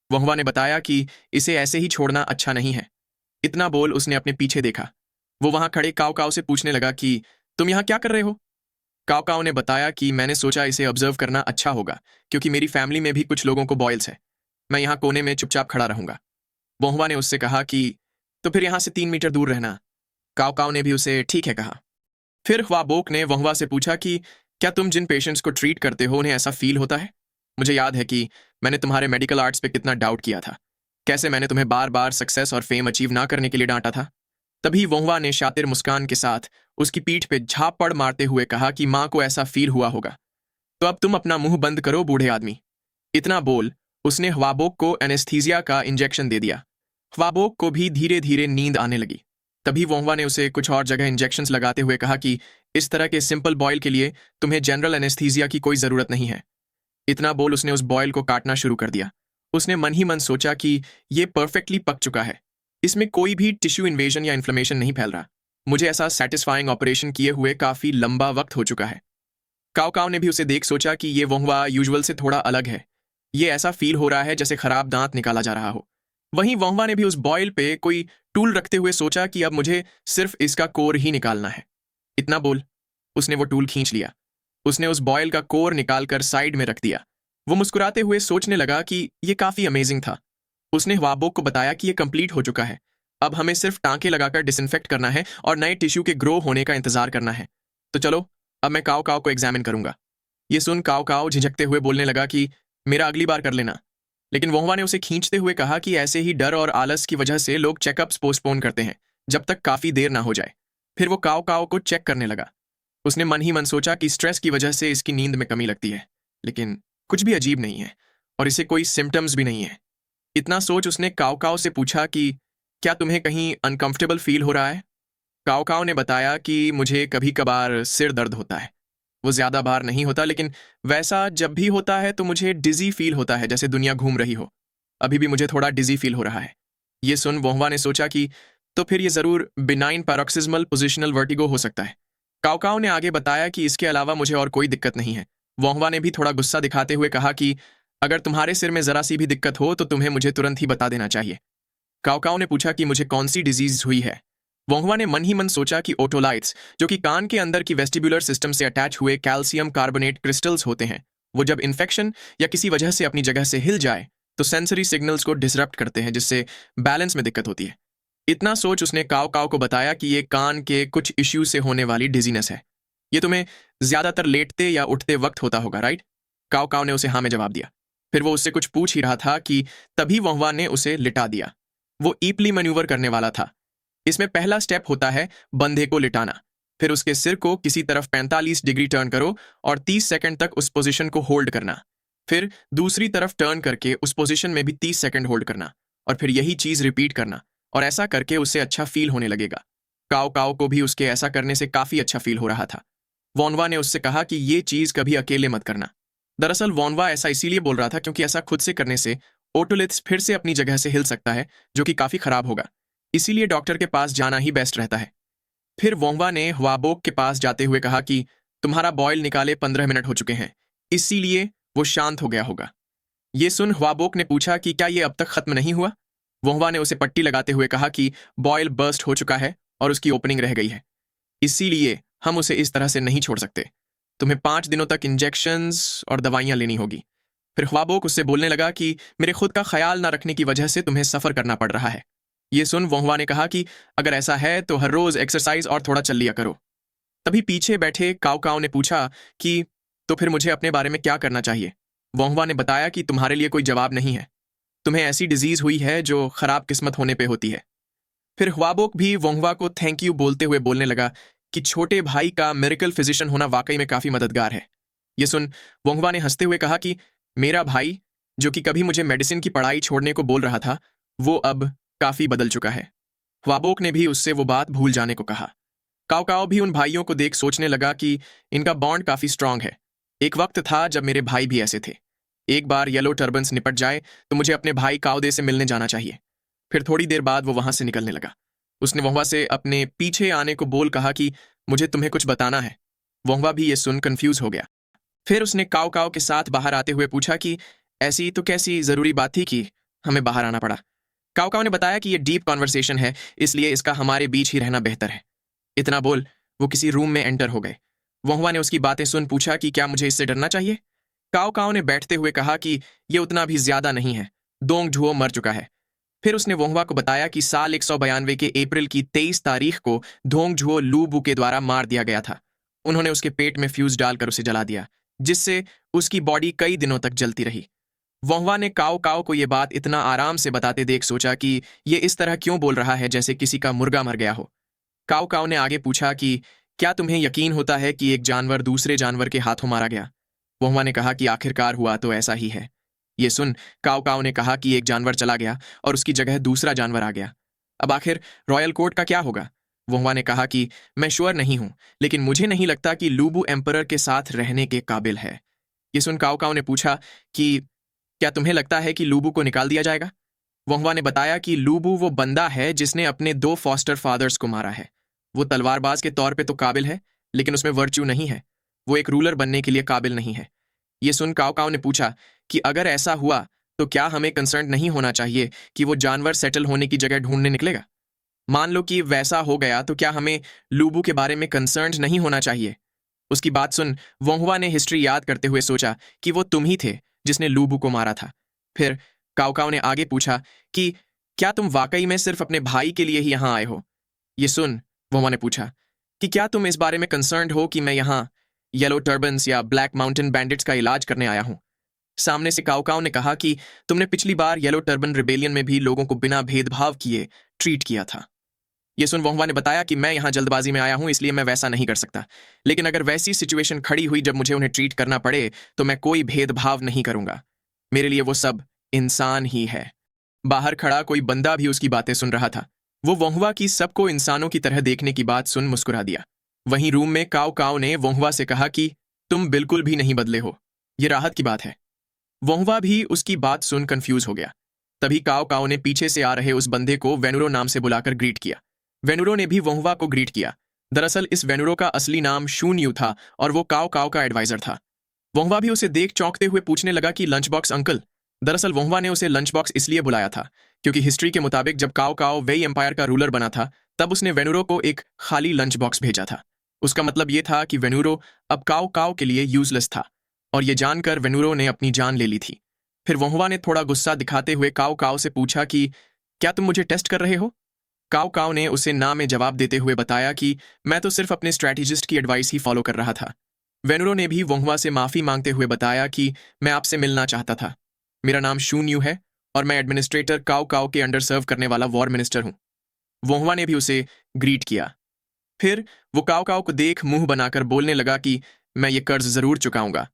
वोंगवा ने बताया कि इसे ऐसे ही छोड़ना अच्छा नहीं है। इतना बोल उसने अपने पीछे देखा। वो वहां खड़े काओ काओ से पूछने लगा कि तुम यहाँ क्या कर रहे हो? काओ काओ ने बताया कि मैंने सोचा इसे ऑब्जर्व करना अच्छा होगा, क्योंकि मेरी फैमिली में भी कुछ लोगों को बॉयल्स है। मैं यहाँ कोने में चुपचाप खड़ा रहूंगा। वोंगवा ने उससे कहा कि तो फिर यहाँ से 3 मीटर दूर रहना। काओ काओ ने भी उसे ठीक है कहा। फिर हुआबोक ने वोंगवा से पूछा कि क्या तुम जिन पेशेंट्स को ट्रीट करते हो उन्हें ऐसा फील होता है? मुझे याद है कि मैंने तुम्हारे मेडिकल आर्ट्स पे कितना डाउट किया था, कैसे मैंने तुम्हें बार बार सक्सेस और फेम अचीव ना करने के लिए डांटा था। तभी वोंगवा ने शातिर मुस्कान के साथ उसकी पीठ पे झापड़ मारते हुए कहा कि माँ को ऐसा फील हुआ होगा। तो अब तुम अपना मुंह बंद करो बूढ़े आदमी। इतना बोल उसने हुआबोक को एनेस्थीसिया का इंजेक्शन दे दिया। हुआबोक को भी धीरे धीरे नींद आने लगी। तभी वोंगवा ने उसे कुछ और जगह इंजेक्शंस लगाते हुए कहा कि इस तरह के सिंपल बॉयल के लिए तुम्हें जनरल एनेस्थीसिया की कोई जरूरत नहीं है। इतना बोल उसने उस बॉयल को काटना शुरू कर दिया। उसने मन ही मन सोचा कि ये परफेक्टली पक चुका है, इसमें कोई भी टिश्यू इन्वेजन या इन्फ्लेमेशन नहीं फैल रहा। मुझे ऐसा सेटिस्फाइंग ऑपरेशन किए हुए काफी लंबा वक्त हो चुका है। काओ काओ ने भी उसे देख सोचा कि ये वोंगवा यूजुअल से थोड़ा अलग है। ये ऐसा फील हो रहा है जैसे खराब दांत निकाला जा रहा हो। वहीं वोंगवा ने भी उस बॉयल पे कोई टूल रखते हुए सोचा कि अब मुझे सिर्फ इसका कोर ही निकालना है। इतना बोल उसने वो टूल खींच लिया। उसने उस बॉयल का कोर निकालकर साइड में रख दिया। वो मुस्कुराते हुए सोचने लगा कि ये काफी अमेजिंग था। उसने हुआबोक को बताया कि ये कंप्लीट हो चुका है। अब हमें सिर्फ टांके लगाकर डिसइंफेक्ट करना है और नए टिश्यू के ग्रो होने का इंतजार करना है। तो चलो अब मैं काओ काओ को एग्जामिन करूंगा। ये सुन काओ काओ झिझकते हुए बोलने लगा कि मेरा अगली बार कर लेना। लेकिन वोंगवा ने उसे खींचते हुए कहा कि ऐसे ही डर और आलस की वजह से लोग चेकअप्स पोस्टपोन करते हैं जब तक काफी देर ना हो जाए। फिर वो काओ काओ को चेक करने लगा। उसने मन ही मन सोचा कि स्ट्रेस की वजह से इसकी नींद में कमी लगती है, लेकिन कुछ भी अजीब नहीं है और इसे कोई सिम्टम्स भी नहीं है। इतना सोच उसने काओ काओ से पूछा कि क्या तुम्हें कहीं अनकंफर्टेबल फील हो रहा है? काओ काओ ने बताया कि मुझे कभी कभार सिर दर्द होता है। वो ज्यादा बार नहीं होता, लेकिन वैसा जब भी होता है तो मुझे डिजी फील होता है, जैसे दुनिया घूम रही हो। अभी भी मुझे थोड़ा डिजी फील हो रहा है। ये सुन वोंगवा ने सोचा कि तो फिर ये जरूर बिनाइन पैरोक्सिस्मल पोजिशनल वर्टिगो हो सकता है। काओ काओ ने आगे बताया कि इसके अलावा मुझे और कोई दिक्कत नहीं है। वोंगवा ने भी थोड़ा गुस्सा दिखाते हुए कहा कि अगर तुम्हारे सिर में जरा सी भी दिक्कत हो तो तुम्हें मुझे तुरंत ही बता देना चाहिए। काओ काओ ने पूछा कि मुझे कौन सी डिजीज हुई है। वोंगवा ने मन ही मन सोचा कि ओटोलाइट्स, जो कि कान के अंदर की वेस्टिब्युलर सिस्टम से अटैच हुए कैल्शियम कार्बोनेट क्रिस्टल्स होते हैं, वो जब इन्फेक्शन या किसी वजह से अपनी जगह से हिल जाए तो सेंसरी सिग्नल्स को डिसरप्ट करते हैं, जिससे बैलेंस में दिक्कत होती है। इतना सोच उसने काओ काओ को बताया कि ये कान के कुछ इश्यू से होने वाली डिजीनेस है। ये तुम्हें ज्यादातर लेटते या उठते वक्त होता होगा, राइट? काओ काओ ने उसे हाँ में जवाब दिया। फिर वो उससे कुछ पूछ ही रहा था कि तभी वोंगवा ने उसे लिटा दिया। वो ईपली मैन्यूवर करने वाला था। इसमें पहला स्टेप होता है बंधे को लिटाना। फिर उसके सिर को किसी तरफ 45 डिग्री टर्न करो और 30 सेकंड तक उस पोजीशन को होल्ड करना। फिर दूसरी तरफ टर्न करके उस पोजीशन में भी 30 सेकंड होल्ड करना और फिर यही चीज रिपीट करना, और ऐसा करके उससे अच्छा फील होने लगेगा। काओ काओ को भी उसके ऐसा करने से काफी अच्छा फील हो रहा था। वोंगवा ने उससे कहा कि ये चीज कभी अकेले मत करना। दरअसल वोंगवा ऐसा इसीलिए बोल रहा था क्योंकि ऐसा खुद से करने से ओटोलिथ्स फिर से अपनी जगह से हिल सकता है, जो कि काफी खराब होगा। इसीलिए डॉक्टर के पास जाना ही बेस्ट रहता है। फिर वोंगवा ने हुआबोक के पास जाते हुए कहा कि तुम्हारा बॉयल निकाले 15 मिनट हो चुके हैं, इसीलिए वो शांत हो गया होगा। ये सुन ह्वाबोक ने पूछा कि क्या ये अब तक खत्म नहीं हुआ। वोंगवा ने उसे पट्टी लगाते हुए कहा कि बॉयल बर्स्ट हो चुका है और उसकी ओपनिंग रह गई है, इसीलिए हम उसे इस तरह से नहीं छोड़ सकते। तुम्हें 5 दिनों तक इंजेक्शंस और दवाइयां लेनी होगी। फिर ख्वाबोक उससे बोलने लगा कि मेरे खुद का ख्याल ना रखने की वजह से तुम्हें सफर करना पड़ रहा है। ये सुन वोंगवा ने कहा कि अगर ऐसा है तो हर रोज एक्सरसाइज और थोड़ा चल लिया करो। तभी पीछे बैठे काव काव ने पूछा कि तो फिर मुझे अपने बारे में क्या करना चाहिए। वोंगवा ने बताया कि तुम्हारे लिए कोई जवाब नहीं है, तुम्हें ऐसी डिजीज हुई है जो खराब किस्मत होने पे होती है। फिर ख्वाबोक भी वोंगवा को थैंक यू बोलते हुए बोलने लगा कि छोटे भाई का मेडिकल फिजिशियन होना वाकई में काफी मददगार है। ये सुन वोंगवा ने हंसते हुए कहा कि मेरा भाई, जो कि कभी मुझे मेडिसिन की पढ़ाई छोड़ने को बोल रहा था, वो अब काफी बदल चुका है। ख्वाबोक ने भी उससे वो बात भूल जाने को कहा। काव काव भी उन भाइयों को देख सोचने लगा कि इनका बॉन्ड काफी स्ट्रांग है। एक वक्त था जब मेरे भाई भी ऐसे थे। एक बार येलो टर्बन्स निपट जाए तो मुझे अपने भाई कावदे से मिलने जाना चाहिए। फिर थोड़ी देर बाद वो वहां से निकलने लगा। उसने वोंगवा से अपने पीछे आने को बोल कहा कि मुझे तुम्हें कुछ बताना है। वोंगवा भी ये सुन कंफ्यूज हो गया। फिर उसने काव काव के साथ बाहर आते हुए पूछा कि ऐसी तो कैसी जरूरी बात थी कि हमें बाहर आना पड़ा। काव काव ने बताया कि ये डीप कॉन्वर्सेशन है, इसलिए इसका हमारे बीच ही रहना बेहतर है। इतना बोल वो किसी रूम में एंटर हो गए। वोंगवा ने उसकी बातें सुन पूछा कि क्या मुझे इससे डरना चाहिए। काव काव ने बैठते हुए कहा कि ये उतना भी ज्यादा नहीं है, दोंग झुओ मर चुका है। फिर उसने वोंगवा को बताया कि साल 192 के अप्रैल की 23 तारीख को धोंग झुओ लू के द्वारा मार दिया गया था। उन्होंने उसके पेट में फ्यूज डालकर उसे जला दिया, जिससे उसकी बॉडी कई दिनों तक जलती रही। वोंगवा ने काव काव को यह बात इतना आराम से बताते देख सोचा कि ये इस तरह क्यों बोल रहा है जैसे किसी का मुर्गा मर गया हो। काव काव ने आगे पूछा कि क्या तुम्हें यकीन होता है कि एक जानवर दूसरे जानवर के हाथों मारा गया। वोंगवा ने कहा कि आखिरकार हुआ तो ऐसा ही है। ये सुन काव काव ने कहा कि एक जानवर चला गया और उसकी जगह दूसरा जानवर आ गया। अब आखिर रॉयल कोर्ट का क्या होगा। वोंगवा ने कहा कि मैं श्योर नहीं हूं, लेकिन मुझे नहीं लगता कि लूबू एम्परर के साथ रहने के काबिल है। ये सुन काव काव ने पूछा कि क्या तुम्हें लगता है कि लूबू को निकाल दिया जाएगा। वोंगवा ने बताया कि लूबू वो बंदा है जिसने अपने 2 फॉस्टर फादर्स को मारा है। वो तलवारबाज के तौर पे तो काबिल है, लेकिन उसमें वर्च्यू नहीं है। वो एक रूलर बनने के लिए काबिल नहीं है। ये सुन काव काव ने पूछा कि अगर ऐसा हुआ तो क्या हमें कंसर्न नहीं होना चाहिए कि वो जानवर सेटल होने की जगह ढूंढने निकलेगा। मान लो कि वैसा हो गया तो क्या हमें लूबू के बारे में कंसर्न नहीं होना चाहिए। उसकी बात सुन वोंगवा ने हिस्ट्री याद करते हुए सोचा कि वो तुम ही थे जिसने लूबू को मारा था। फिर काव काव ने आगे पूछा कि क्या तुम वाकई में सिर्फ अपने भाई के लिए ही यहां आए हो। ये सुन वोंगवा ने पूछा कि क्या तुम इस बारे में कंसर्न हो कि मैं यहां येलो टर्बन्स या ब्लैक माउंटेन बैंडिट्स का इलाज करने आया हूं। सामने से काव काव ने कहा कि तुमने पिछली बार येलो टर्बन रिबेलियन में भी लोगों को बिना भेदभाव किए ट्रीट किया था। ये सुन वोंगवा ने बताया कि मैं यहां जल्दबाजी में आया हूं, इसलिए मैं वैसा नहीं कर सकता। लेकिन अगर वैसी सिचुएशन खड़ी हुई जब मुझे उन्हें ट्रीट करना पड़े तो मैं कोई भेदभाव नहीं करूंगा। मेरे लिए वो सब इंसान ही है। बाहर खड़ा कोई बंदा भी उसकी बातें सुन रहा था। वो वोंगवा की सबको इंसानों की तरह देखने की बात सुन मुस्कुरा दिया। वहीं रूम में काव काव ने वोंगवा से कहा कि तुम बिल्कुल भी नहीं बदले हो, ये राहत की बात है। वोंगवा भी उसकी बात सुन कंफ्यूज हो गया। तभी काव काव ने पीछे से आ रहे उस बंदे को वेनुरो नाम से बुलाकर ग्रीट किया। वेनुरो ने भी वोंगवा को ग्रीट किया। दरअसल इस वेनुरो का असली नाम शून्यू था और वो काव काव का एडवाइजर था। वोंगवा भी उसे देख चौंकते हुए पूछने लगा कि लंच बॉक्स अंकल। दरअसल वोंगवा ने उसे लंच बॉक्स इसलिए बुलाया था क्योंकि हिस्ट्री के मुताबिक जब काव काव वेई एम्पायर का रूलर बना था तब उसने वेनुरो को एक खाली लंच बॉक्स भेजा था। उसका मतलब ये था कि वेनुरो अब काव काव के लिए यूजलेस था और ये जानकर वेनुरो ने अपनी जान ले ली थी। फिर वोंगवा ने थोड़ा गुस्सा दिखाते हुए काव काव से पूछा कि क्या तुम मुझे टेस्ट कर रहे हो। काव काव ने उसे ना में जवाब देते हुए बताया कि मैं तो सिर्फ अपने स्ट्रैटेजिस्ट की एडवाइस ही फॉलो कर रहा था। वेनुरो ने भी वोंगवा से माफी मांगते हुए बताया कि मैं आपसे मिलना चाहता था। मेरा नाम शून्यू है और मैं एडमिनिस्ट्रेटर काव काव के अंडर सर्व करने वाला वॉर मिनिस्टर हूं। वोंगवा ने भी उसे ग्रीट किया। फिर वो काव काव को देख मुंह बनाकर बोलने लगा कि मैं ये कर्ज जरूर चुकाऊंगा।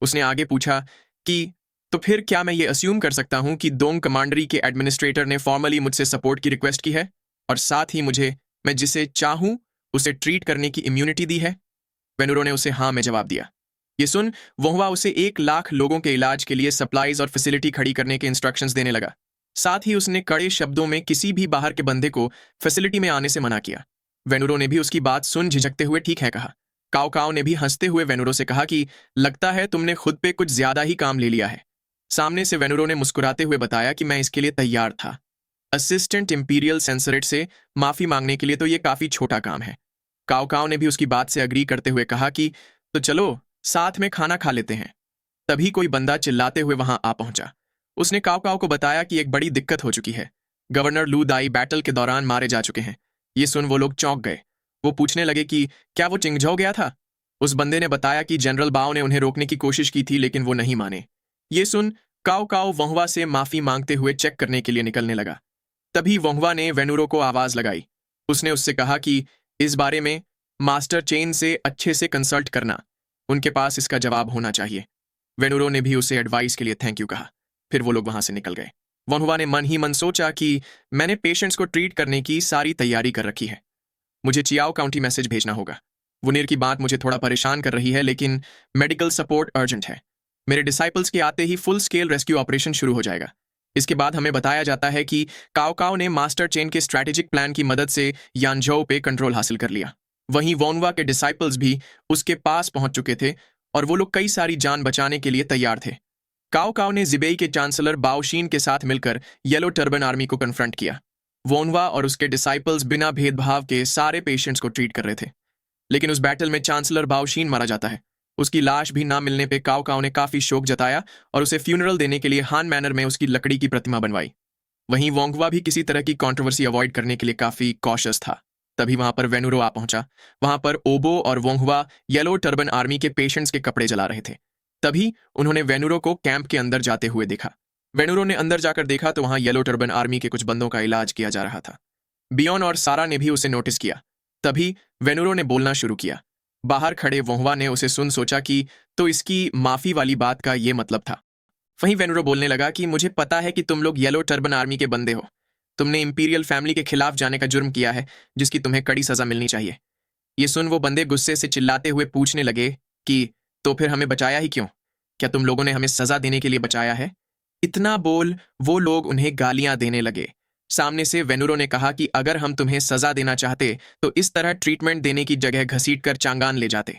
उसने आगे पूछा कि तो फिर क्या मैं ये अस्यूम कर सकता हूं कि दोंग कमांडरी के एडमिनिस्ट्रेटर ने फॉर्मली मुझसे सपोर्ट की रिक्वेस्ट की है और साथ ही मुझे मैं जिसे चाहूं उसे ट्रीट करने की इम्यूनिटी दी है। वेनुरो ने उसे हाँ में जवाब दिया। ये सुन वोंगवा उसे 1 लाख लोगों के इलाज के लिए सप्लाईज और फैसिलिटी खड़ी करने के इंस्ट्रक्शंस देने लगा। साथ ही उसने कड़े शब्दों में किसी भी बाहर के बंदे को फैसिलिटी में आने से मना किया। वेनुरो ने भी उसकी बात सुन झिझकते हुए ठीक है कहा। काओ काओ ने भी हंसते हुए वेनुरो से कहा कि लगता है तुमने खुद पे कुछ ज्यादा ही काम ले लिया है। सामने से वेनुरो ने मुस्कुराते हुए बताया कि मैं इसके लिए तैयार था। असिस्टेंट इंपीरियल सेंसरेट से माफी मांगने के लिए तो ये काफी छोटा काम है। काओ काओ ने भी उसकी बात से अग्री करते हुए कहा कि तो चलो साथ में खाना खा लेते हैं। तभी कोई बंदा चिल्लाते हुए वहां आ पहुंचा। उसने काओ काओ को बताया कि एक बड़ी दिक्कत हो चुकी है। गवर्नर लू दाई बैटल के दौरान मारे जा चुके हैं। ये सुन वो लोग चौंक गए। वो पूछने लगे कि क्या वो चिंगझो गया था। उस बंदे ने बताया कि जनरल बाओ ने उन्हें रोकने की कोशिश की थी लेकिन वो नहीं माने। ये सुन काओ काओ वोंगवा से माफी मांगते हुए चेक करने के लिए निकलने लगा। तभी वोंगवा ने वेनुरो को आवाज लगाई। उसने उससे कहा कि इस बारे में मास्टर चेन से अच्छे से कंसल्ट करना, उनके पास इसका जवाब होना चाहिए। वेनुरो ने भी उसे एडवाइस के लिए थैंक यू कहा। फिर वो लोग वहां से निकल गए। वोंगवा ने मन ही मन सोचा कि मैंने पेशेंट्स को ट्रीट करने की सारी तैयारी कर रखी है, मुझे चियाओ काउंटी मैसेज भेजना होगा। वुनिर की बात मुझे थोड़ा परेशान कर रही है लेकिन मेडिकल सपोर्ट अर्जेंट है। मेरे डिसाइपल्स के आते ही फुल स्केल रेस्क्यू ऑपरेशन शुरू हो जाएगा। इसके बाद हमें बताया जाता है कि काओ काओ ने मास्टर चेन के स्ट्रैटेजिक प्लान की मदद से यानझोउ पे कंट्रोल हासिल कर लिया। वहीं वोनवा के डिसाइपल्स भी उसके पास पहुंच चुके थे और वो लोग कई सारी जान बचाने के लिए तैयार थे। काओ काओ ने जिबेई के चांसलर बाओशीन के साथ मिलकर येलो टर्बन आर्मी को कन्फ्रंट किया। वोनवा और उसके डिसाइपल्स बिना भेदभाव के सारे पेशेंट्स को ट्रीट कर रहे थे। लेकिन उस बैटल में चांसलर बाओशीन मारा जाता है। उसकी लाश भी ना मिलने पे काओ काओ ने काफी शोक जताया और उसे फ्यूनरल देने के लिए हान मैनर में उसकी लकड़ी की प्रतिमा बनवाई। वहीं वोंगवा भी किसी तरह की कंट्रोवर्सी अवॉइड करने के लिए काफी कॉशियस था। तभी वहां पर वेनुरो आ पहुंचा। वहां पर ओबो और वोंगवा येलो टर्बन आर्मी के पेशेंट्स के कपड़े जला रहे थे। तभी उन्होंने वेनुरो को कैंप के अंदर जाते हुए देखा। वेनुरो ने अंदर जाकर देखा तो वहां येलो टर्बन आर्मी के कुछ बंदों का इलाज किया जा रहा था। बियॉन और सारा ने भी उसे नोटिस किया। तभी वेनुरो ने बोलना शुरू किया। बाहर खड़े वोंगवा ने उसे सुन सोचा कि तो इसकी माफी वाली बात का ये मतलब था। वहीं वेनुरो बोलने लगा कि मुझे पता है कि तुम लोग येलो टर्बन आर्मी के बंदे हो। तुमने इंपीरियल फैमिली के खिलाफ जाने का जुर्म किया है जिसकी तुम्हें कड़ी सजा मिलनी चाहिए। ये सुन वो बंदे गुस्से से चिल्लाते हुए पूछने लगे कि तो फिर हमें बचाया ही क्यों? क्या तुम लोगों ने हमें सजा देने के लिए बचाया है? इतना बोल वो लोग उन्हें गालियां देने लगे। सामने से वेनुरो ने कहा कि अगर हम तुम्हें सजा देना चाहते तो इस तरह ट्रीटमेंट देने की जगह घसीट कर चांगान ले जाते।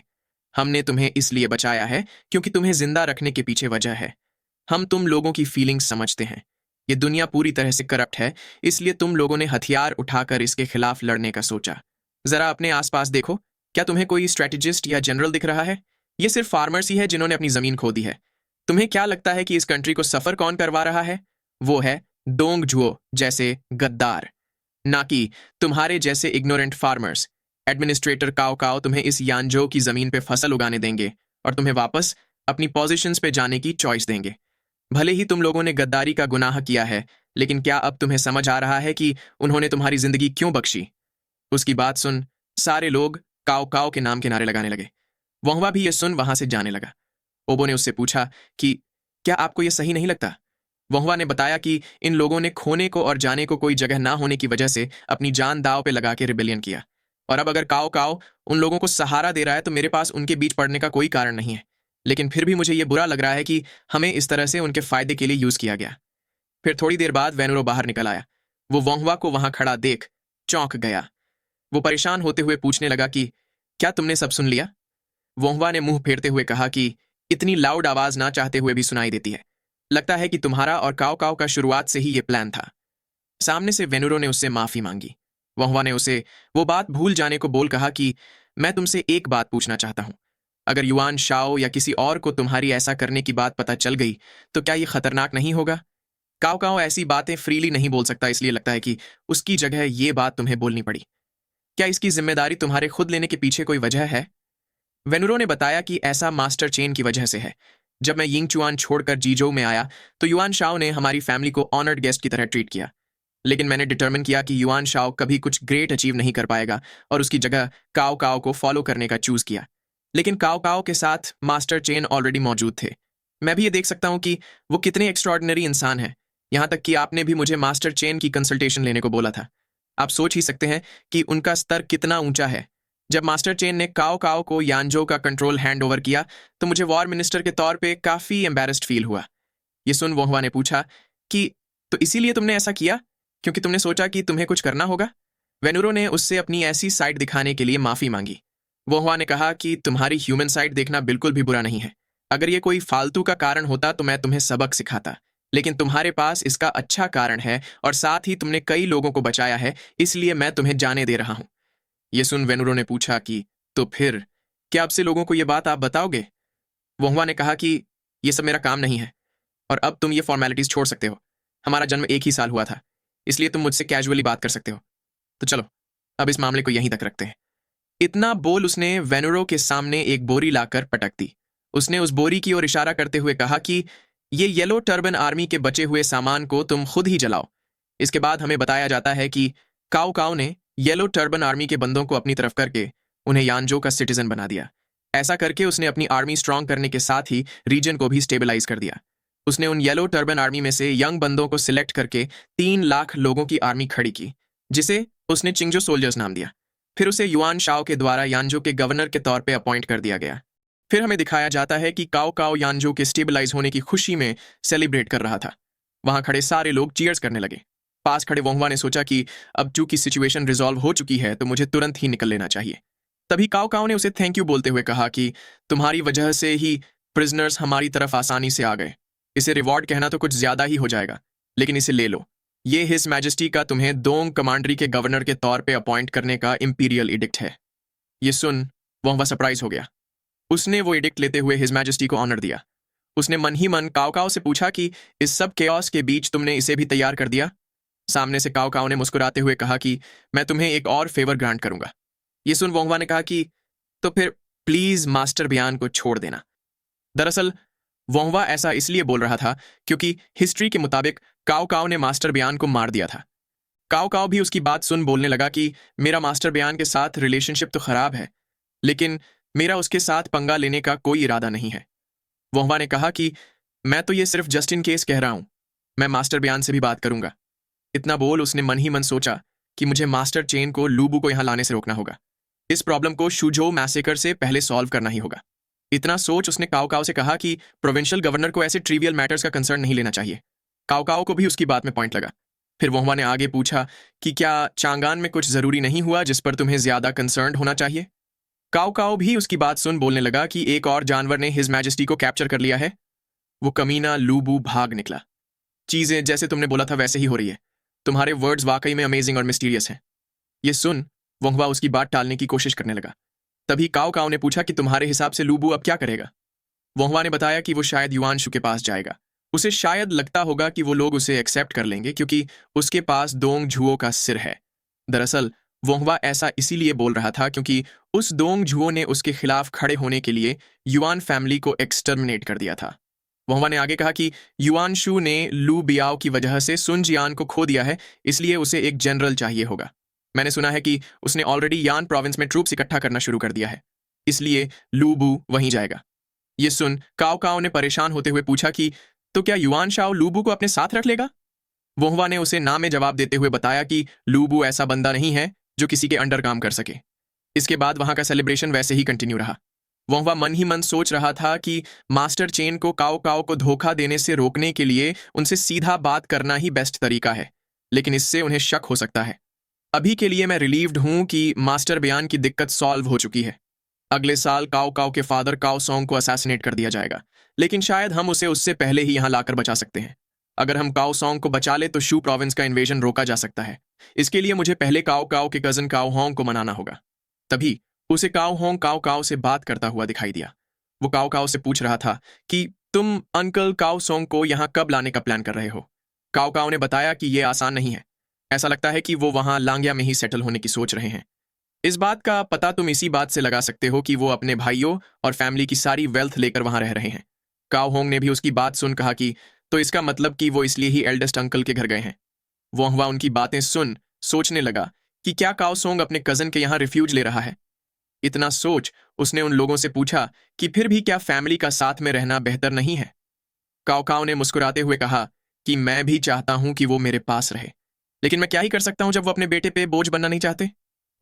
हमने तुम्हें इसलिए बचाया है क्योंकि तुम्हें जिंदा रखने के पीछे वजह है। हम तुम लोगों की फीलिंग्स समझते हैं। ये दुनिया पूरी तरह से करप्ट है, इसलिए तुम लोगों ने हथियार उठाकर इसके खिलाफ लड़ने का सोचा। जरा अपने आसपास देखो, क्या तुम्हें कोई स्ट्रेटेजिस्ट या जनरल दिख रहा है? ये सिर्फ फार्मर्स ही है जिन्होंने अपनी जमीन खो दी है। तुम्हें क्या लगता है कि इस कंट्री को सफर कौन करवा रहा है? वो है डोंग जुओ जैसे गद्दार, ना कि तुम्हारे जैसे इग्नोरेंट फार्मर्स। एडमिनिस्ट्रेटर काओ काओ तुम्हें इस यानजो की जमीन पे फसल उगाने देंगे और तुम्हें वापस अपनी पोजीशंस पे जाने की चॉइस देंगे। भले ही तुम लोगों ने गद्दारी का गुनाह किया है, लेकिन क्या अब तुम्हें समझ आ रहा है कि उन्होंने तुम्हारी जिंदगी क्यों बख्शी? उसकी बात सुन सारे लोग काओ काओ के नाम के नारे लगाने लगे। वोंगवा भी ये सुन वहां से जाने लगा। ओबो ने उससे पूछा कि क्या आपको यह सही नहीं लगता? वोंगवा ने बताया कि इन लोगों ने खोने को और जाने को कोई जगह ना होने की वजह से अपनी जान दांव पे लगा के रिबेलियन किया, और अब अगर काओ काओ उन लोगों को सहारा दे रहा है तो मेरे पास उनके बीच पड़ने का कोई कारण नहीं है। लेकिन फिर भी मुझे ये बुरा लग रहा है कि हमें इस तरह से उनके फायदे के लिए यूज किया गया। फिर थोड़ी देर बाद वेनुरो बाहर निकल आया। वो वोंगवा को वहां खड़ा देख चौंक गया। वो परेशान होते हुए पूछने लगा कि क्या तुमने सब सुन लिया? वोंगवा ने मुंह फेरते हुए कहा कि इतनी लाउड आवाज ना चाहते हुए भी सुनाई देती है। लगता है कि तुम्हारा और काओ काओ का शुरुआत से ही ये प्लान था। सामने से वेनुरो ने उससे माफी मांगी। वोंगवा ने उसे वो बात भूल जाने को बोल कहा कि मैं तुमसे एक बात पूछना चाहता हूं। अगर युआन शाओ या किसी और को तुम्हारी ऐसा करने की बात पता चल गई तो क्या ये खतरनाक नहीं होगा? काओ काओ ऐसी बातें फ्रीली नहीं बोल सकता, इसलिए लगता है कि उसकी जगह ये बात तुम्हें बोलनी पड़ी। क्या इसकी जिम्मेदारी तुम्हारे खुद लेने के पीछे कोई वजह है? वेनुरो ने बताया कि ऐसा मास्टर चेन की वजह से है। जब मैं यिंग चुआन छोड़कर जीजो में आया तो युआन शाओ ने हमारी फैमिली को ऑनर्ड गेस्ट की तरह ट्रीट किया, लेकिन मैंने डिटरमिन किया कि युआन शाओ कभी कुछ ग्रेट अचीव नहीं कर पाएगा और उसकी जगह काओ काओ को फॉलो करने का चूज किया। लेकिन काओ काओ के साथ मास्टर चेन ऑलरेडी मौजूद थे। मैं भी ये देख सकता हूं कि वो कितने एक्स्ट्रॉर्डिनरी इंसान हैं। यहां तक कि आपने भी मुझे मास्टर चेन की कंसल्टेशन लेने को बोला था। आप सोच ही सकते हैं कि उनका स्तर कितना ऊंचा है। जब मास्टर चेन ने काओ काओ को यानजो का कंट्रोल हैंड ओवर किया तो मुझे वॉर मिनिस्टर के तौर पे काफी एम्बेरस्ड फील हुआ। ये सुन वोंगवा ने पूछा कि तो इसीलिए तुमने ऐसा किया क्योंकि तुमने सोचा कि तुम्हें कुछ करना होगा? वेनुरो ने उससे अपनी ऐसी साइड दिखाने के लिए माफी मांगी। वोहवा ने कहा कि तुम्हारी ह्यूमन साइड देखना बिल्कुल भी बुरा नहीं है। अगर ये कोई फालतू का कारण होता तो मैं तुम्हें सबक सिखाता, लेकिन तुम्हारे पास इसका अच्छा कारण है और साथ ही तुमने कई लोगों को बचाया है, इसलिए मैं तुम्हें जाने दे रहा हूं। ये सुन वेनुरो ने पूछा कि तो फिर क्या अब से लोगों को ये बात आप बताओगे? वोहवा ने कहा कि ये सब मेरा काम नहीं है और अब तुम ये फॉर्मेलिटीज छोड़ सकते हो। हमारा जन्म एक ही साल हुआ था, इसलिए तुम मुझसे कैजुअली बात कर सकते हो। तो चलो, अब इस मामले को यहीं तक रखते हैं। इतना बोल उसने वेनुरो के सामने एक बोरी लाकर पटक दी। उसने उस बोरी की ओर इशारा करते हुए कहा कि ये येलो टर्बन आर्मी के बचे हुए सामान को तुम खुद ही जलाओ। इसके बाद हमें बताया जाता है कि काओ काओ ने येलो टर्बन आर्मी के बंदों को अपनी तरफ करके उन्हें यानजो का सिटीजन बना दिया। ऐसा करके उसने अपनी आर्मी स्ट्रांग करने के साथ ही रीजन को भी स्टेबलाइज कर दिया। उसने उन येलो टर्बन आर्मी में से यंग बंदों को सिलेक्ट करके 3 लाख लोगों की आर्मी खड़ी की, जिसे उसने चिंगजो सोल्जर्स नाम दिया। फिर उसे युआन शाओ के द्वारा यानजो के गवर्नर के तौर पे अपॉइंट कर दिया गया। फिर हमें दिखाया जाता है कि काओ काओ यानजो के स्टेबलाइज होने की खुशी में सेलिब्रेट कर रहा था। वहां खड़े सारे लोग चीयर्स करने लगे। पास खड़े वोंगवा ने सोचा कि अब चूंकि सिचुएशन रिजॉल्व हो चुकी है तो मुझे तुरंत ही निकल लेना चाहिए। तभी काओ काओ ने उसे थैंक यू बोलते हुए कहा कि तुम्हारी वजह से ही प्रिजनर्स हमारी तरफ आसानी से आ गए। इसे रिवॉर्ड कहना तो कुछ ज्यादा ही हो जाएगा, लेकिन इसे ले लो। ये हिज मैजेस्टी का तुम्हें दोंग कमांड्री के गवर्नर के तौर पे अपॉइंट करने का इंपीरियल एडिक्ट है। ये सुन वह सरप्राइज हो गया। उसने वो एडिक्ट लेते हुए हिज मैजेस्टी को ऑनर दिया। उसने मन ही मन काओ काओ से पूछा कि इस सब केओस के बीच तुमने इसे भी तैयार कर दिया? सामने से काओ काओ ने मुस्कुराते हुए कहा कि मैं तुम्हें एक और फेवर ग्रांट करूंगा। ये सुन वोंगवा ने कहा कि तो फिर प्लीज मास्टर बयान को छोड़ देना। दरअसल वोंगवा ऐसा इसलिए बोल रहा था क्योंकि हिस्ट्री के मुताबिक काओ काओ ने मास्टर बयान को मार दिया था। काओ काओ भी उसकी बात सुन बोलने लगा कि मेरा मास्टर बयान के साथ रिलेशनशिप तो खराब है, लेकिन मेरा उसके साथ पंगा लेने का कोई इरादा नहीं है। वोंगवा ने कहा कि मैं तो ये सिर्फ जस्ट इन केस कह रहा हूं, मैं मास्टर बयान से भी बात करूंगा। इतना बोल उसने मन ही मन सोचा कि मुझे मास्टर चेन को लूबू को यहां लाने से रोकना होगा। इस प्रॉब्लम को शुजो मैसेकर से पहले सॉल्व करना ही होगा। इतना सोच उसने काओ काओ से कहा कि प्रोविंशियल गवर्नर को ऐसे ट्रिवियल मैटर्स का कंसर्न नहीं लेना चाहिए। काओ काओ को भी उसकी बात में पॉइंट लगा। फिर वोंगवा ने आगे पूछा कि क्या चांगान में कुछ जरूरी नहीं हुआ जिस पर तुम्हें ज्यादा कंसर्न होना चाहिए? काओ काओ भी उसकी बात सुन बोलने लगा कि एक और जानवर ने हिज मैजेस्टी को कैप्चर कर लिया है। वो कमीना लूबू भाग निकला। चीजें जैसे तुमने बोला था वैसे ही हो रही है। तुम्हारे वर्ड्स वाकई में अमेजिंग और मिस्टीरियस हैं। ये सुन वोंगवा उसकी बात टालने की कोशिश करने लगा। तभी काओ काओ ने पूछा कि तुम्हारे हिसाब से लूबू अब क्या करेगा? वोंगवा ने बताया कि वो शायद युआनशु के पास जाएगा। उसे शायद लगता होगा कि वो लोग उसे एक्सेप्ट कर लेंगे क्योंकि उसके पास दोंग झुओ का सिर है। दरअसल वोंगवा ऐसा इसीलिए बोल रहा था क्योंकि उस दोंग झुओ ने उसके खिलाफ खड़े होने के लिए युआन फैमिली को एक्सटर्मिनेट कर दिया था। वोंगवा ने आगे कहा कि युआनशु ने लू बियाओ की वजह से सुन जियान को खो दिया है, इसलिए उसे एक जनरल चाहिए होगा। मैंने सुना है कि उसने ऑलरेडी यान प्रोविंस में ट्रूप्स इकट्ठा करना शुरू कर दिया है, इसलिए लू बू वहीं जाएगा। ये सुन काओ काओ ने परेशान होते हुए पूछा कि तो क्या युआन शाओ लूबू को अपने साथ रख लेगा? वोंगवा ने उसे ना में जवाब देते हुए बताया कि लूबू ऐसा बंदा नहीं है जो किसी के अंडर काम कर सके। इसके बाद वहां का सेलिब्रेशन वैसे ही कंटिन्यू रहा। वोंगवा मन ही मन सोच रहा था कि मास्टर चेन को काओ काओ को धोखा देने से रोकने के लिए उनसे सीधा बात करना ही बेस्ट तरीका है, लेकिन इससे उन्हें शक हो सकता है। अभी के लिए मैं रिलीव्ड हूं कि मास्टर बयान की दिक्कत सॉल्व हो चुकी है। अगले साल काओ काओ के फादर काओ सोंग को असैसिनेट कर दिया जाएगा, लेकिन शायद हम उसे उससे पहले ही यहां लाकर बचा सकते हैं। अगर हम काओ सोंग को बचा ले तो शू प्रोविंस का इन्वेजन रोका जा सकता है। इसके लिए मुझे पहले काओ काओ के कजन काओ होंग को मनाना होगा। तभी उसे काओ होंग काओ काओ से बात करता हुआ दिखाई दिया। वो काओ काओ से पूछ रहा था कि तुम अंकल काओ सोंग को यहां कब लाने का प्लान कर रहे हो? काओ काओ ने बताया कि यह आसान नहीं है। ऐसा लगता है कि वो वहां लांगिया में ही सेटल होने की सोच रहे हैं। इस बात का पता तुम इसी बात से लगा सकते हो कि वो अपने भाइयों और फैमिली की सारी वेल्थ लेकर वहां रह रहे हैं। काओ होंग ने भी उसकी बात सुन कहा कि तो इसका मतलब कि वो इसलिए ही एल्डेस्ट अंकल के घर गए हैं। वोंगवा उनकी बातें सुन सोचने लगा कि क्या काओ सोंग अपने कजन के यहां रिफ्यूज ले रहा है। इतना सोच उसने उन लोगों से पूछा कि फिर भी क्या फैमिली का साथ में रहना बेहतर नहीं है? काओ काओ ने मुस्कुराते हुए कहा कि मैं भी चाहता हूं कि वो मेरे पास रहे, लेकिन मैं क्या ही कर सकता हूं जब वो अपने बेटे पे बोझ बनना नहीं चाहते।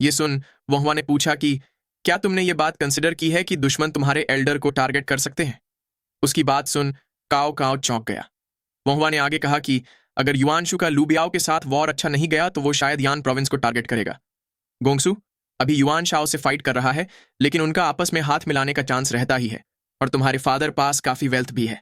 ये सुन वोंगवा ने पूछा कि क्या तुमने ये बात कंसिडर की है कि दुश्मन तुम्हारे एल्डर को टारगेट कर सकते हैं? उसकी बात सुन काओ काओ चौंक गया। वोंगवा ने आगे कहा कि अगर युआनशु का लूबियाओ के साथ वॉर अच्छा नहीं गया तो वो शायद यान प्रोविंस को टारगेट करेगा। गोंगसू, अभी युआन शाओ से फाइट कर रहा है, लेकिन उनका आपस में हाथ मिलाने का चांस रहता ही है, और तुम्हारे फादर पास काफी वेल्थ भी है,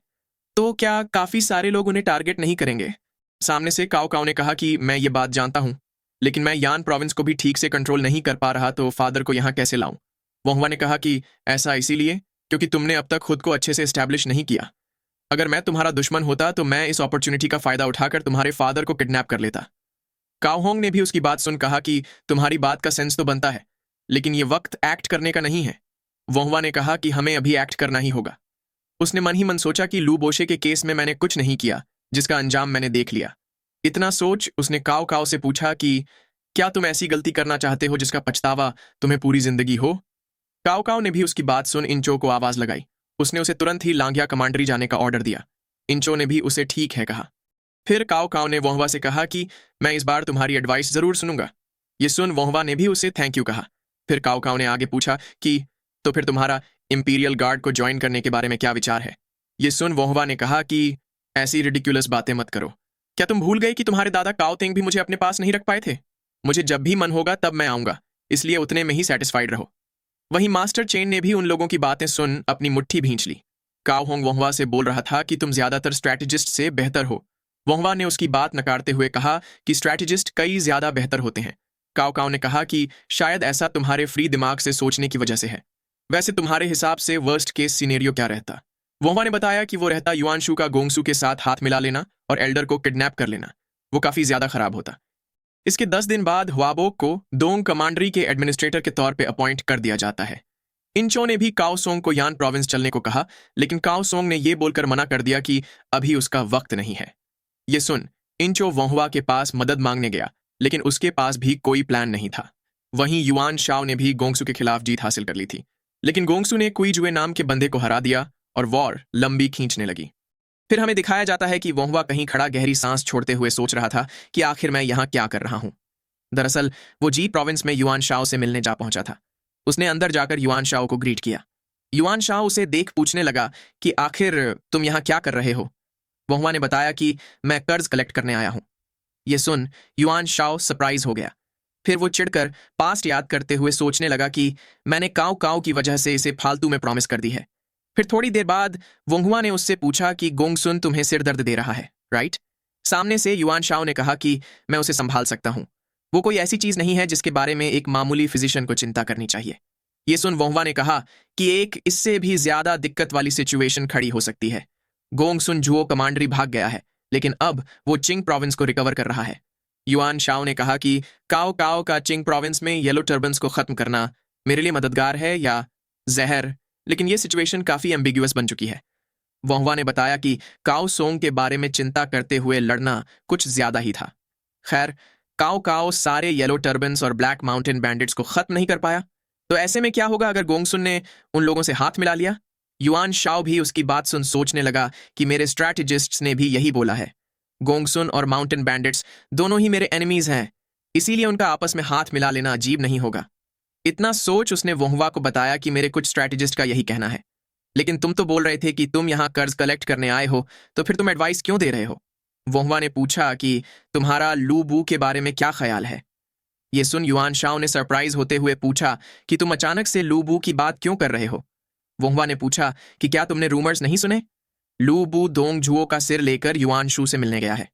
तो क्या काफी सारे लोग उन्हें टारगेट नहीं करेंगे? सामने से काओ काओ ने कहा कि मैं ये बात जानता हूं, लेकिन मैं यान प्रोविंस को भी ठीक से कंट्रोल नहीं कर पा रहा, तो फादर को यहाँ कैसे लाऊं? वोंगवा ने कहा कि ऐसा इसीलिए क्योंकि तुमने अब तक खुद को अच्छे से एस्टैब्लिश नहीं किया। अगर मैं तुम्हारा दुश्मन होता तो मैं इस अपॉर्चुनिटी का फायदा उठाकर तुम्हारे फादर को किडनैप कर लेता। काओ होंग ने भी उसकी बात सुन कहा कि तुम्हारी बात का सेंस तो बनता है, लेकिन ये वक्त एक्ट करने का नहीं है। वोंगवा ने कहा कि हमें अभी एक्ट करना ही होगा। उसने मन ही मन सोचा कि लू बोशे के केस में मैंने कुछ नहीं किया जिसका अंजाम मैंने देख लिया। इतना सोच उसने काओ काओ से पूछा कि क्या तुम ऐसी गलती करना चाहते हो जिसका पछतावा तुम्हें पूरी जिंदगी हो? काओ काओ ने भी उसकी बात सुन इंचो को आवाज लगाई। उसने उसे तुरंत ही लांगिया कमांडरी जाने का ऑर्डर दिया। इंचो ने भी उसे ठीक है कहा। फिर काओ काओ ने वोंगवा से कहा कि मैं इस बार तुम्हारी एडवाइस जरूर सुनूंगा। ये सुन वोंगवा ने भी उसे थैंक यू कहा। फिर काओ काओ ने आगे पूछा कि तो फिर तुम्हारा इंपीरियल गार्ड को ज्वाइन करने के बारे में क्या विचार है? ये सुन वोंगवा ने कहा कि ऐसी रिडिक्यूलस बातें मत करो। क्या तुम भूल गए कि तुम्हारे दादा काओ तेंग भी मुझे अपने पास नहीं रख पाए थे? मुझे जब भी मन होगा तब मैं आऊंगा, इसलिए उतने में ही सेटिस्फाइड रहो। वहीं मास्टर चेन ने भी उन लोगों की बातें सुन अपनी मुट्ठी भींच ली। काओ होंग वोंगवा से बोल रहा था कि तुम ज्यादातर स्ट्रैटेजिस्ट से बेहतर हो। वोंगवा ने उसकी बात नकारते हुए कहा कि स्ट्रैटेजिस्ट कई ज्यादा बेहतर होते हैं। काओ काओ ने कहा कि शायद ऐसा तुम्हारे फ्री दिमाग से सोचने की वजह से है। वैसे तुम्हारे हिसाब से वर्स्ट केस सिनेरियो क्या रहता? वोंगवा ने बताया कि वो रहता युआनशु का गोंगसू के साथ हाथ मिला लेना और एल्डर को किडनैप कर लेना। वो काफी ज्यादा खराब होता। इसके 10 दिन बाद हुआबोक को दोंग कमांडरी के एडमिनिस्ट्रेटर के तौर पे अपॉइंट कर दिया जाता है। इंचो ने भी काओ सोंग को यान प्रोविंस चलने को कहा, लेकिन काओ सोंग ने यह बोलकर मना कर दिया कि अभी उसका वक्त नहीं है। ये सुन इंचो वोंगवा के पास मदद मांगने गया, लेकिन उसके पास भी कोई प्लान नहीं था। वहीं युआन शाओ ने भी गोंगसू के खिलाफ जीत हासिल कर ली थी, लेकिन गोंगसू ने कुईजुए नाम के बंदे को हरा दिया और वॉर लंबी खींचने लगी। फिर हमें दिखाया जाता है कि वोंगवा कहीं खड़ा गहरी सांस छोड़ते हुए सोच रहा था कि आखिर मैं यहाँ क्या कर रहा हूँ। दरअसल वो जी प्रोविंस में युआन शाओ से मिलने जा पहुंचा था। उसने अंदर जाकर युआन शाओ को ग्रीट किया। युआन शाओ उसे देख पूछने लगा कि आखिर तुम यहाँ क्या कर रहे हो? वोंगवा ने बताया कि मैं कर्ज कलेक्ट करने आया हूँ। ये सुन युआन शाओ सरप्राइज हो गया। फिर वो चिढ़कर पास्ट याद करते हुए सोचने लगा कि मैंने काओ काओ की वजह से इसे फालतू में प्रॉमिस कर दी है। फिर थोड़ी देर बाद वोंगवा ने उससे पूछा कि गोंगसुन तुम्हें सिर दर्द दे रहा है, राइट? सामने से युआन शाओ ने कहा कि मैं उसे संभाल सकता हूँ। वो कोई ऐसी चीज नहीं है जिसके बारे में एक मामूली फिजिशियन को चिंता करनी चाहिए। ये सुन वोंगवा ने कहा कि एक इससे भी ज्यादा दिक्कत वाली सिचुएशन खड़ी हो सकती है। गोंगसुन जुओ कमांडरी भाग गया है, लेकिन अब वो चिंग प्रोविंस को रिकवर कर रहा है। युआन शाओ ने कहा कि काओ काओ का चिंग प्रोविंस में येलो टर्बन्स को खत्म करना मेरे लिए मददगार है या जहर, लेकिन ये सिचुएशन काफी एम्बिग्युअस बन चुकी है। वोंगवा ने बताया कि काओ सोंग के बारे में चिंता करते हुए लड़ना कुछ ज्यादा ही था। खैर, काओ काओ सारे येलो टर्बन्स और ब्लैक माउंटेन बैंडिट्स को खत्म नहीं कर पाया, तो ऐसे में क्या होगा अगर गोंगसुन ने उन लोगों से हाथ मिला लिया? युआन शाओ भी उसकी बात सुन सोचने लगा कि मेरे स्ट्रैटेजिस्ट्स ने भी यही बोला है। गोंगसुन और माउंटेन बैंडिट्स दोनों ही मेरे एनिमीज हैं, इसीलिए उनका आपस में हाथ मिला लेना अजीब नहीं होगा। इतना सोच उसने वोंगवा को बताया कि मेरे कुछ स्ट्रैटेजिस्ट का यही कहना है। लेकिन तुम तो बोल रहे थे कि तुम यहाँ कर्ज कलेक्ट करने आए हो, तो फिर तुम एडवाइस क्यों दे रहे हो? वोंगवा ने पूछा कि तुम्हारा लू बू के बारे में क्या ख्याल है? ये सुन युआन शाओ ने सरप्राइज होते हुए पूछा कि तुम अचानक से लू बू की बात क्यों कर रहे हो? वोंगवा ने पूछा कि क्या तुमने रूमर्स नहीं सुने? लू बू दोंग जुओ का सिर लेकर युआन शू से मिलने गया है।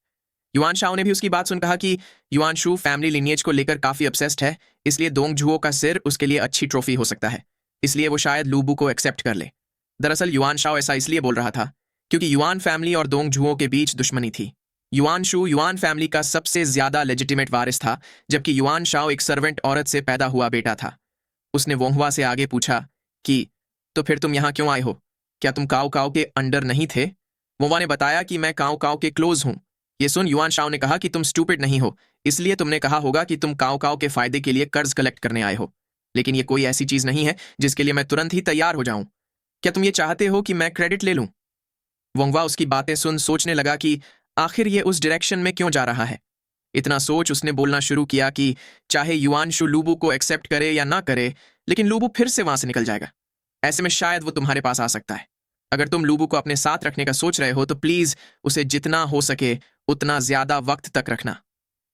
युआन शाओ ने भी उसकी बात सुन कहा कि युआन शू फैमिली लिनिएज को लेकर काफी obsessed है, इसलिए दोंग जुओ का सिर उसके लिए अच्छी ट्रॉफी हो सकता है, इसलिए वो शायद लू बू को एक्सेप्ट कर ले। दरअसल युआन शाओ ऐसा इसलिए बोल रहा था क्योंकि युआन फैमिली और दोंग जुओ के बीच दुश्मनी थी। युआन शू युआन फैमिली का सबसे ज्यादा लेजिटिमेट वारिस था, जबकि युआन शाओ एक सर्वेंट औरत से पैदा हुआ बेटा था। उसने वोंगवा से आगे पूछा कि तो फिर तुम यहाँ क्यों आए हो? क्या तुम काओ काओ के अंडर नहीं थे? वोंगवा ने बताया कि मैं काओ काओ के क्लोज हूँ। ये सुन युआन शाओ ने कहा कि तुम स्टूपिड नहीं हो, इसलिए तुमने कहा होगा कि तुम काओ काओ के फायदे के लिए कर्ज कलेक्ट करने आए हो, लेकिन ये कोई ऐसी चीज नहीं है जिसके लिए मैं तुरंत ही तैयार हो जाऊं। क्या तुम ये चाहते हो कि मैं क्रेडिट ले लूं? वोंगवा उसकी बातें सुन सोचने लगा कि आखिर ये उस डायरेक्शन में क्यों जा रहा है। इतना सोच उसने बोलना शुरू किया कि चाहे युआन शू लूबू को एक्सेप्ट करे या ना करे, लेकिन लूबू फिर से वहां से निकल जाएगा। ऐसे में शायद वो तुम्हारे पास आ सकता है। अगर तुम लूबू को अपने साथ रखने का सोच रहे हो तो प्लीज उसे जितना हो सके उतना ज्यादा वक्त तक रखना।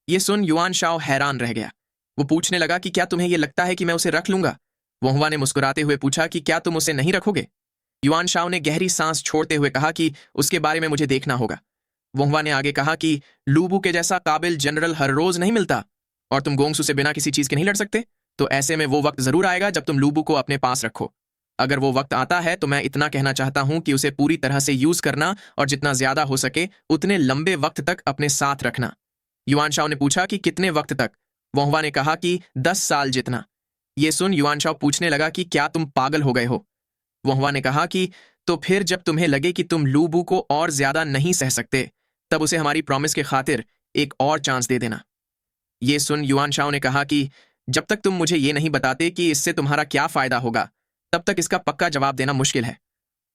ये सुन युआन शाओ हैरान रह गया। वो पूछने लगा कि क्या तुम्हें ये लगता है कि मैं उसे रख लूंगा? वोंगवा ने मुस्कुराते हुए पूछा कि क्या तुम उसे नहीं रखोगे? युआन शाओ ने गहरी सांस छोड़ते हुए कहा कि उसके बारे में मुझे देखना होगा। वोंगवा ने आगे कहा कि लूबू के जैसा काबिल जनरल हर रोज नहीं मिलता और तुम गोंगसू से बिना किसी चीज के नहीं लड़ सकते। तो ऐसे में वो वक्त जरूर आएगा जब तुम लूबू को अपने पास रखो। अगर वो वक्त आता है तो मैं इतना कहना चाहता हूं कि उसे पूरी तरह से यूज करना और जितना ज्यादा हो सके उतने लंबे वक्त तक अपने साथ रखना। युआन शाओ ने पूछा कि कितने वक्त तक? वोंगवा ने कहा कि 10 साल जितना। ये सुन युआन शाओ पूछने लगा कि क्या तुम पागल हो गए हो? वोंगवा ने कहा कि तो फिर जब तुम्हें लगे कि तुम लूबू को और ज्यादा नहीं सह सकते तब उसे हमारी प्रॉमिस के खातिर एक और चांस दे देना। ये सुन युआन शाओ ने कहा कि जब तक तुम मुझे ये नहीं बताते कि इससे तुम्हारा क्या फायदा होगा तब तक इसका पक्का जवाब देना मुश्किल है।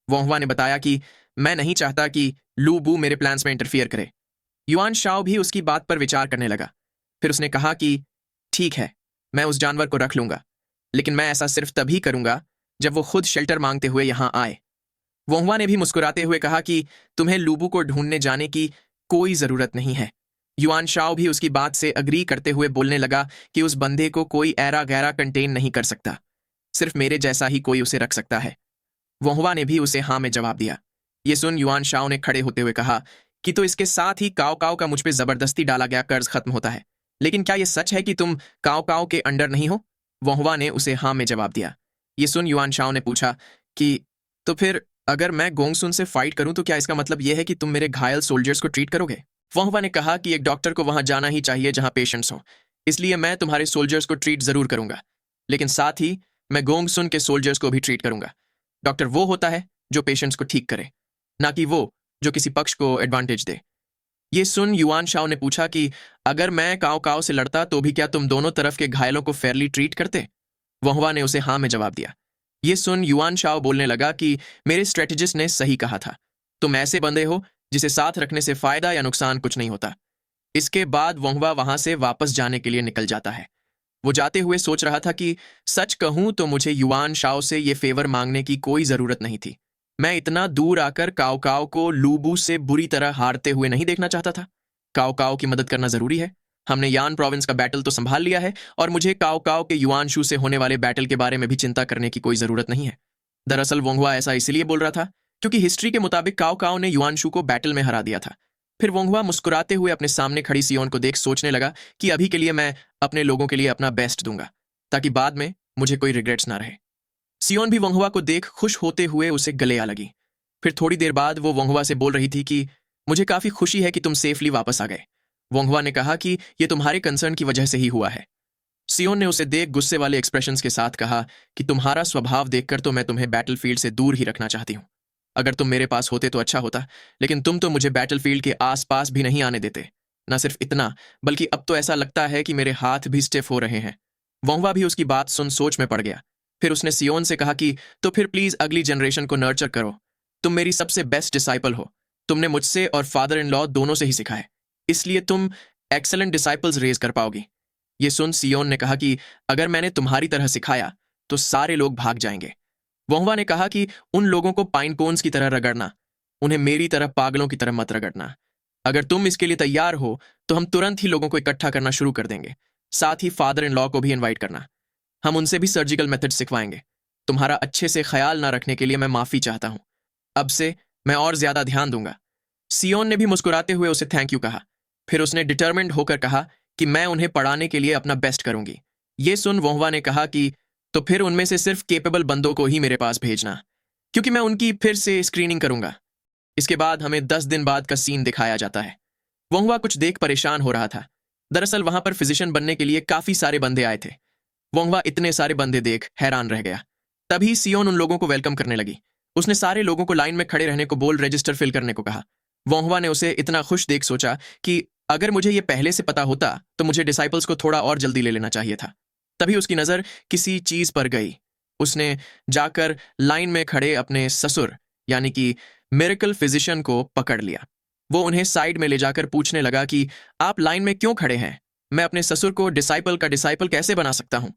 वोंगवा ने बताया कि मैं नहीं चाहता कि लू बू मेरे प्लान्स में इंटरफियर करे। युआन शाओ भी उसकी बात पर विचार करने लगा। फिर उसने कहा कि ठीक है, मैं उस जानवर को रख लूंगा, लेकिन मैं ऐसा सिर्फ तभी करूंगा जब वो खुद शेल्टर मांगते हुए यहां आए। वोंगवा ने भी मुस्कुराते हुए कहा कि तुम्हें लूबू को ढूंढने जाने की कोई जरूरत नहीं है। युआन शाओ भी उसकी बात से अग्री करते हुए बोलने लगा कि उस बंदे को कोई ऐरा गैरा कंटेन नहीं कर सकता, सिर्फ मेरे जैसा ही कोई उसे रख सकता है। वोंगवा ने भी उसे हाँ में जवाब दिया। ये सुन युआन शाओ ने खड़े होते हुए कहा कि तो इसके साथ ही काओ काओ का मुझ पे जबरदस्ती डाला गया कर्ज खत्म होता है, लेकिन क्या यह सच है कि तुम काओ काओ के अंडर नहीं हो? वोंगवा ने उसे हाँ में जवाब दिया। ये सुन युआन शाओ ने पूछा कि तो फिर अगर मैं गोंगसुन से फाइट करूं तो क्या इसका मतलब यह है कि तुम मेरे घायल सोल्जर्स को ट्रीट करोगे? वोंगवा ने कहा कि एक डॉक्टर को वहां जाना ही चाहिए जहां पेशेंट्स हो, इसलिए मैं तुम्हारे सोल्जर्स को ट्रीट जरूर करूंगा, लेकिन साथ ही मैं गोंगसुन के सोल्जर्स को भी ट्रीट करूंगा। डॉक्टर वो होता है जो पेशेंट्स को ठीक करे, ना कि वो जो किसी पक्ष को एडवांटेज दे। ये सुन युआन शाओ ने पूछा कि अगर मैं काओ काओ से लड़ता तो भी क्या तुम दोनों तरफ के घायलों को फेयरली ट्रीट करते? वोंगवा ने उसे हाँ में जवाब दिया। ये सुन युआन शाओ बोलने लगा कि मेरे स्ट्रेटेजिस्ट ने सही कहा था, तुम ऐसे बंदे हो जिसे साथ रखने से फायदा या नुकसान कुछ नहीं होता। इसके बाद वोंगवा वहां से वापस जाने के लिए निकल जाता है। वो जाते हुए सोच रहा था कि सच कहूं तो मुझे युआन शाओ से ये फेवर मांगने की कोई जरूरत नहीं थी। मैं इतना दूर आकर काओ काओ को लूबू से बुरी तरह हारते हुए नहीं देखना चाहता था। काओ काओ की मदद करना जरूरी है। हमने यान प्रोविंस का बैटल तो संभाल लिया है और मुझे काओ काओ के युआनशू से होने वाले बैटल के बारे में भी चिंता करने की कोई जरूरत नहीं है। दरअसल वोंगवा ऐसा इसलिए बोल रहा था क्योंकि हिस्ट्री के मुताबिक काओ काओ ने युआनशू को बैटल में हरा दिया था। फिर वोंगवा मुस्कुराते हुए अपने सामने खड़ी सियोन को देख सोचने लगा कि अभी के लिए मैं अपने लोगों के लिए अपना बेस्ट दूंगा, ताकि बाद में मुझे कोई रिग्रेट्स ना रहे। सियोन भी वोंगवा को देख खुश होते हुए उसे गले आ लगी। फिर थोड़ी देर बाद वो वोंगवा से बोल रही थी कि मुझे काफी खुशी है कि तुम सेफली वापस आ गए। वोंगवा ने कहा कि यह तुम्हारे कंसर्न की वजह से ही हुआ है। सियोन ने उसे देख गुस्से वाले एक्सप्रेशंस के साथ कहा कि तुम्हारा स्वभाव देखकर तो मैं तुम्हें बैटलफील्ड से दूर ही रखना चाहती हूँ। अगर तुम मेरे पास होते तो अच्छा होता, लेकिन तुम तो मुझे बैटलफील्ड के आसपास भी नहीं आने देते। न सिर्फ इतना, बल्कि अब तो ऐसा लगता है कि मेरे हाथ भी स्टिफ हो रहे हैं। वोंगवा भी उसकी बात सुन सोच में पड़ गया। फिर उसने सियोन से कहा कि तो फिर प्लीज अगली जनरेशन को नर्चर करो। तुम मेरी सबसे बेस्ट डिसाइपल हो। तुमने मुझसे और फादर इन लॉ दोनों से ही सीखा है, इसलिए तुम एक्सेलेंट डिसाइपल्स रेज कर पाओगी। ये सुन सियोन ने कहा कि अगर मैंने तुम्हारी तरह सिखाया तो सारे लोग भाग जाएंगे। वोंगवा ने कहा कि उन लोगों को पाइन कोन्स की तरह रगड़ना, उन्हें मेरी तरह पागलों की तरह मत रगड़ना। अगर तुम इसके लिए तैयार हो तो हम तुरंत ही लोगों को इकट्ठा करना शुरू कर देंगे। साथ ही फादर इन लॉ को भी इन्वाइट करना, हम उनसे भी सर्जिकल मेथड सिखवाएंगे। तुम्हारा अच्छे से ख्याल ना रखने के लिए मैं माफी चाहता हूं। अब से मैं और ज्यादा ध्यान दूंगा। सियोन ने भी मुस्कुराते हुए उसे थैंक यू कहा। फिर उसने डिटर्मिन्ड होकर कहा कि मैं उन्हें पढ़ाने के लिए अपना बेस्ट करूंगी। ये सुन वोंगवा ने कहा कि तो फिर उनमें से सिर्फ केपेबल बंदों को ही मेरे पास भेजना, क्योंकि मैं उनकी फिर से स्क्रीनिंग करूंगा। इसके बाद हमें 10 दिन बाद का सीन दिखाया जाता है। वोंगवा कुछ देख परेशान हो रहा था। दरअसल वहां पर फिजिशियन बनने के लिए काफी सारे बंदे आए थे। वोंगवा इतने सारे बंदे देख हैरान रह गया। तभी सियोन उन लोगों को वेलकम करने लगी। उसने सारे लोगों को लाइन में खड़े रहने को बोल रजिस्टर फिल करने को कहा। वोंगवा ने उसे इतना खुश देख सोचा कि अगर मुझे यह पहले से पता होता तो मुझे डिसाइपल्स को थोड़ा और जल्दी ले लेना चाहिए था। तभी उसकी नजर किसी चीज पर गई। उसने जाकर लाइन में खड़े अपने ससुर यानी कि मिरेकल फिजिशियन को पकड़ लिया। वो उन्हें साइड में ले जाकर पूछने लगा कि आप लाइन में क्यों खड़े हैं? मैं अपने ससुर को डिसाइपल का डिसाइपल कैसे बना सकता हूं?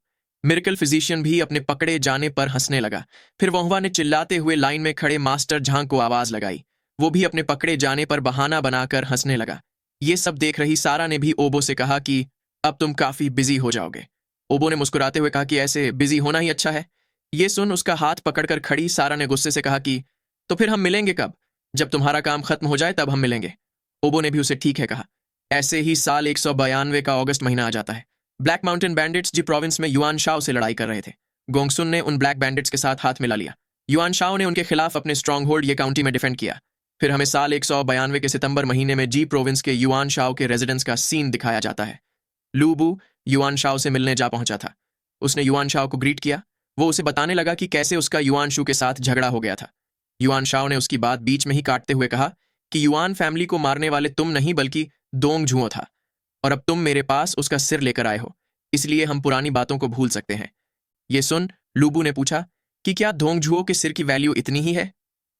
मिरेकल फिजिशियन भी अपने पकड़े जाने पर हंसने लगा। फिर वोंगवा ने चिल्लाते हुए लाइन में खड़े मास्टर झांग को आवाज लगाई। वो भी अपने पकड़े जाने पर बहाना बनाकर हंसने लगा। ये सब देख रही सारा ने भी ओबो से कहा कि अब तुम काफी बिजी हो जाओगे, ओबो ने मुस्कुराते हुए कहा कि ऐसे बिजी होना ही अच्छा है। ये सुन उसका हाथ पकड़कर खड़ी सारा ने गुस्से से कहा कि तो फिर हम मिलेंगे कब? जब तुम्हारा काम खत्म हो जाए तब हम मिलेंगे। ओबो ने भी उसे ठीक है कहा। ऐसे ही साल 192 का अगस्त महीना आ जाता है। ब्लैक माउंटेन बैंडिट्स जी प्रोविंस में युआन शाओ से लड़ाई कर रहे थे। गोंगसुन ने उन ब्लैक बैंडिट्स के साथ हाथ मिला लिया। युआन शाओ ने उनके खिलाफ अपने स्ट्रॉन्ग होल्ड ये काउंटी में डिफेंड किया। फिर हमें साल 192 के सितंबर महीने में जी प्रोविंस के युआन शाओ के रेजिडेंस का सीन दिखाया जाता है। लूबू युआन शाओ से मिलने जा पहुंचा था। उसने युआन शाओ को ग्रीट किया। वो उसे बताने लगा कि कैसे उसका युआन शू के साथ झगड़ा हो गया था। युआन शाओ ने उसकी बात बीच में ही काटते हुए कहा कि युआन फैमिली को मारने वाले तुम नहीं बल्कि दोंग झुओ था, और अब तुम मेरे पास उसका सिर लेकर आए हो, इसलिए हम पुरानी बातों को भूल सकते हैं। ये सुन लूबू ने पूछा कि क्या दोंगझुओ के सिर की वैल्यू इतनी ही है?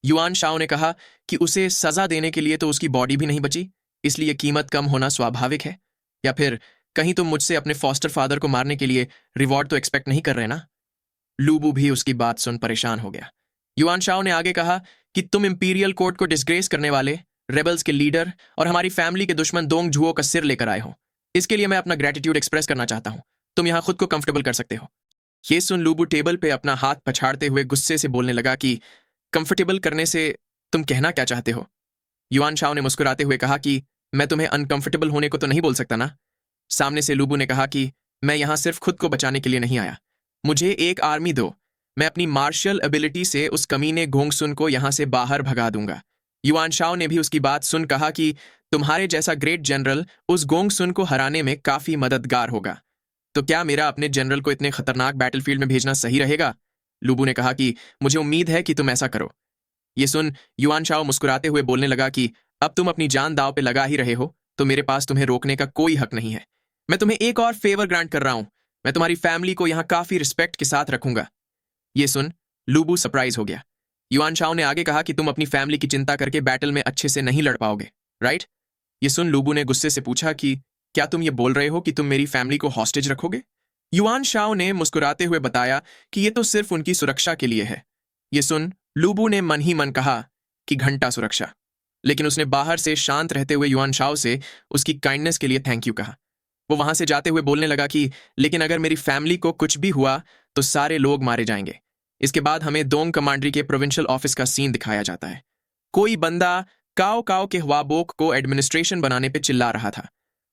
युआन शाओ ने कहा कि उसे सजा देने के लिए तो उसकी बॉडी भी नहीं बची, इसलिए कीमत कम होना स्वाभाविक है। या फिर कहीं तुम मुझसे अपने फॉस्टर फादर को मारने के लिए रिवॉर्ड तो एक्सपेक्ट नहीं कर रहे ना? लूबू भी उसकी बात सुन परेशान हो गया। युआन शाओ ने आगे कहा कि तुम इंपीरियल कोर्ट को डिस्ग्रेस करने वाले, रेबल्स के लीडर और हमारी फैमिली के दुश्मन दोंगझुओ का सिर लेकर आए हो। इसके लिए मैं अपना ग्रेटिट्यूड एक्सप्रेस करना चाहता हूं। तुम यहां खुद को कंफर्टेबल कर सकते हो। ये सुन लूबू टेबल पे अपना हाथ पछाड़ते हुए गुस्से से बोलने लगा कि कंफर्टेबल करने से तुम कहना क्या चाहते हो? युआन शाओ ने मुस्कुराते हुए कहा कि मैं तुम्हें अनकंफर्टेबल होने को तो नहीं बोल सकता ना। सामने से लूबू ने कहा कि मैं यहां सिर्फ खुद को बचाने के लिए नहीं आया। मुझे एक आर्मी दो। मैं अपनी मार्शल एबिलिटी से उस कमीने गोंगसुन को यहां से बाहर भगा दूंगा। युआन शाओ ने भी उसकी बात सुन कहा कि तुम्हारे जैसा ग्रेट जनरल उस गोंगसुन को हराने में काफी मददगार होगा। तो क्या मेरा अपने जनरल को इतने खतरनाक बैटलफील्ड में भेजना सही रहेगा? लूबू ने कहा कि मुझे उम्मीद है कि तुम ऐसा करो। ये सुन युआन शाओ मुस्कुराते हुए बोलने लगा कि अब तुम अपनी जान दांव पे लगा ही रहे हो, तो मेरे पास तुम्हें रोकने का कोई हक नहीं है। मैं तुम्हें एक और फेवर ग्रांट कर रहा हूं। मैं तुम्हारी फैमिली को यहां काफी रिस्पेक्ट के साथ रखूंगा। ये सुन लूबू सरप्राइज हो गया। युआन शाओ ने आगे कहा कि तुम अपनी फैमिली की चिंता करके बैटल में अच्छे से नहीं लड़ पाओगे, राइट? ये सुन लूबू ने गुस्से से पूछा कि क्या तुम ये बोल रहे हो कि तुम मेरी फैमिली को हॉस्टेज रखोगे? युआन शाओ ने मुस्कुराते हुए बताया कि यह तो सिर्फ उनकी सुरक्षा के लिए है। ये सुन लूबू ने मन ही मन कहा कि घंटा सुरक्षा, लेकिन उसने बाहर से शांत रहते हुए युआन शाओ से उसकी काइंडनेस के लिए थैंक यू कहा। वो वहां से जाते हुए बोलने लगा कि लेकिन अगर मेरी फैमिली को कुछ भी हुआ तो सारे लोग मारे जाएंगे। इसके बाद हमें दोंग कमांड्री के प्रोविंशियल ऑफिस का सीन दिखाया जाता है। कोई बंदा काओ काओ के हवाबोक को एडमिनिस्ट्रेशन बनाने पे चिल्ला रहा था।